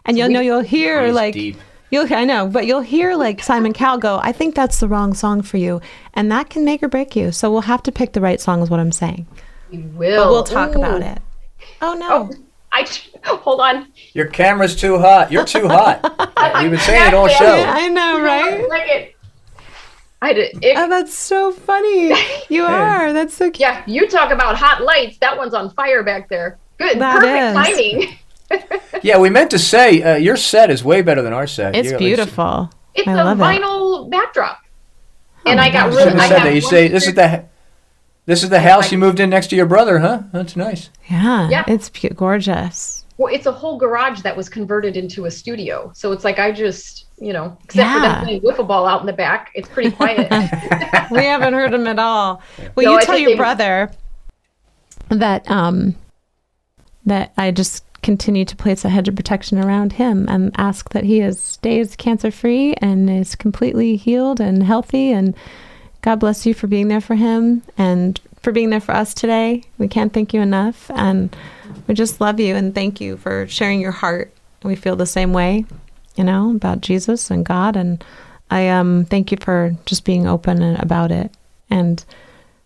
And you'll hear Deep. but you'll hear like Simon Cowell go, I think that's the wrong song for you. And that can make or break you. So we'll have to pick the right song is what I'm saying. We will. But we'll talk about it. Oh no. Hold on. Your camera's too hot. You're too hot. You've been saying it all show. I know, right? Oh, that's so funny. You are. That's so cute. Yeah, you talk about hot lights. That one's on fire back there. Good. Perfect timing. Yeah, we meant to say your set is way better than our set. It's beautiful. It's I a love vinyl backdrop. And my I got gosh. really. You said that. You say this is the house you moved in next to your brother, huh? That's nice. Yeah. It's gorgeous. Well, it's a whole garage that was converted into a studio. So it's like I just, except for them playing wiffle ball out in the back, it's pretty quiet. We haven't heard him at all. Well, No, you tell your brother that that I just continue to place a hedge of protection around him and ask that he stays cancer free and is completely healed and healthy. And God bless you for being there for him and for being there for us today. We can't thank you enough. And we just love you and thank you for sharing your heart. We feel the same way, about Jesus and God. And I thank you for just being open about it and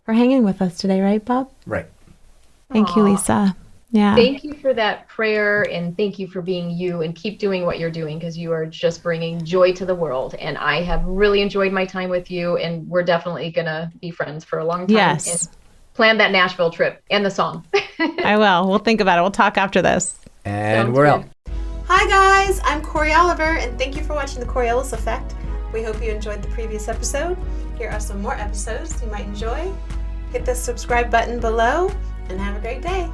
for hanging with us today, right, Bob? Right. Thank you, Lisa. Yeah. Thank you for that prayer, and thank you for being you, and keep doing what you're doing, because you are just bringing joy to the world. And I have really enjoyed my time with you, and we're definitely going to be friends for a long time. Yes. And plan that Nashville trip and the song. I will. We'll think about it. We'll talk after this. And Sounds we're good. out. Hi, guys. I'm Cory Oliver, and thank you for watching the Coriolis Effect. We hope you enjoyed the previous episode. Here are some more episodes you might enjoy. Hit the subscribe button below, and have a great day.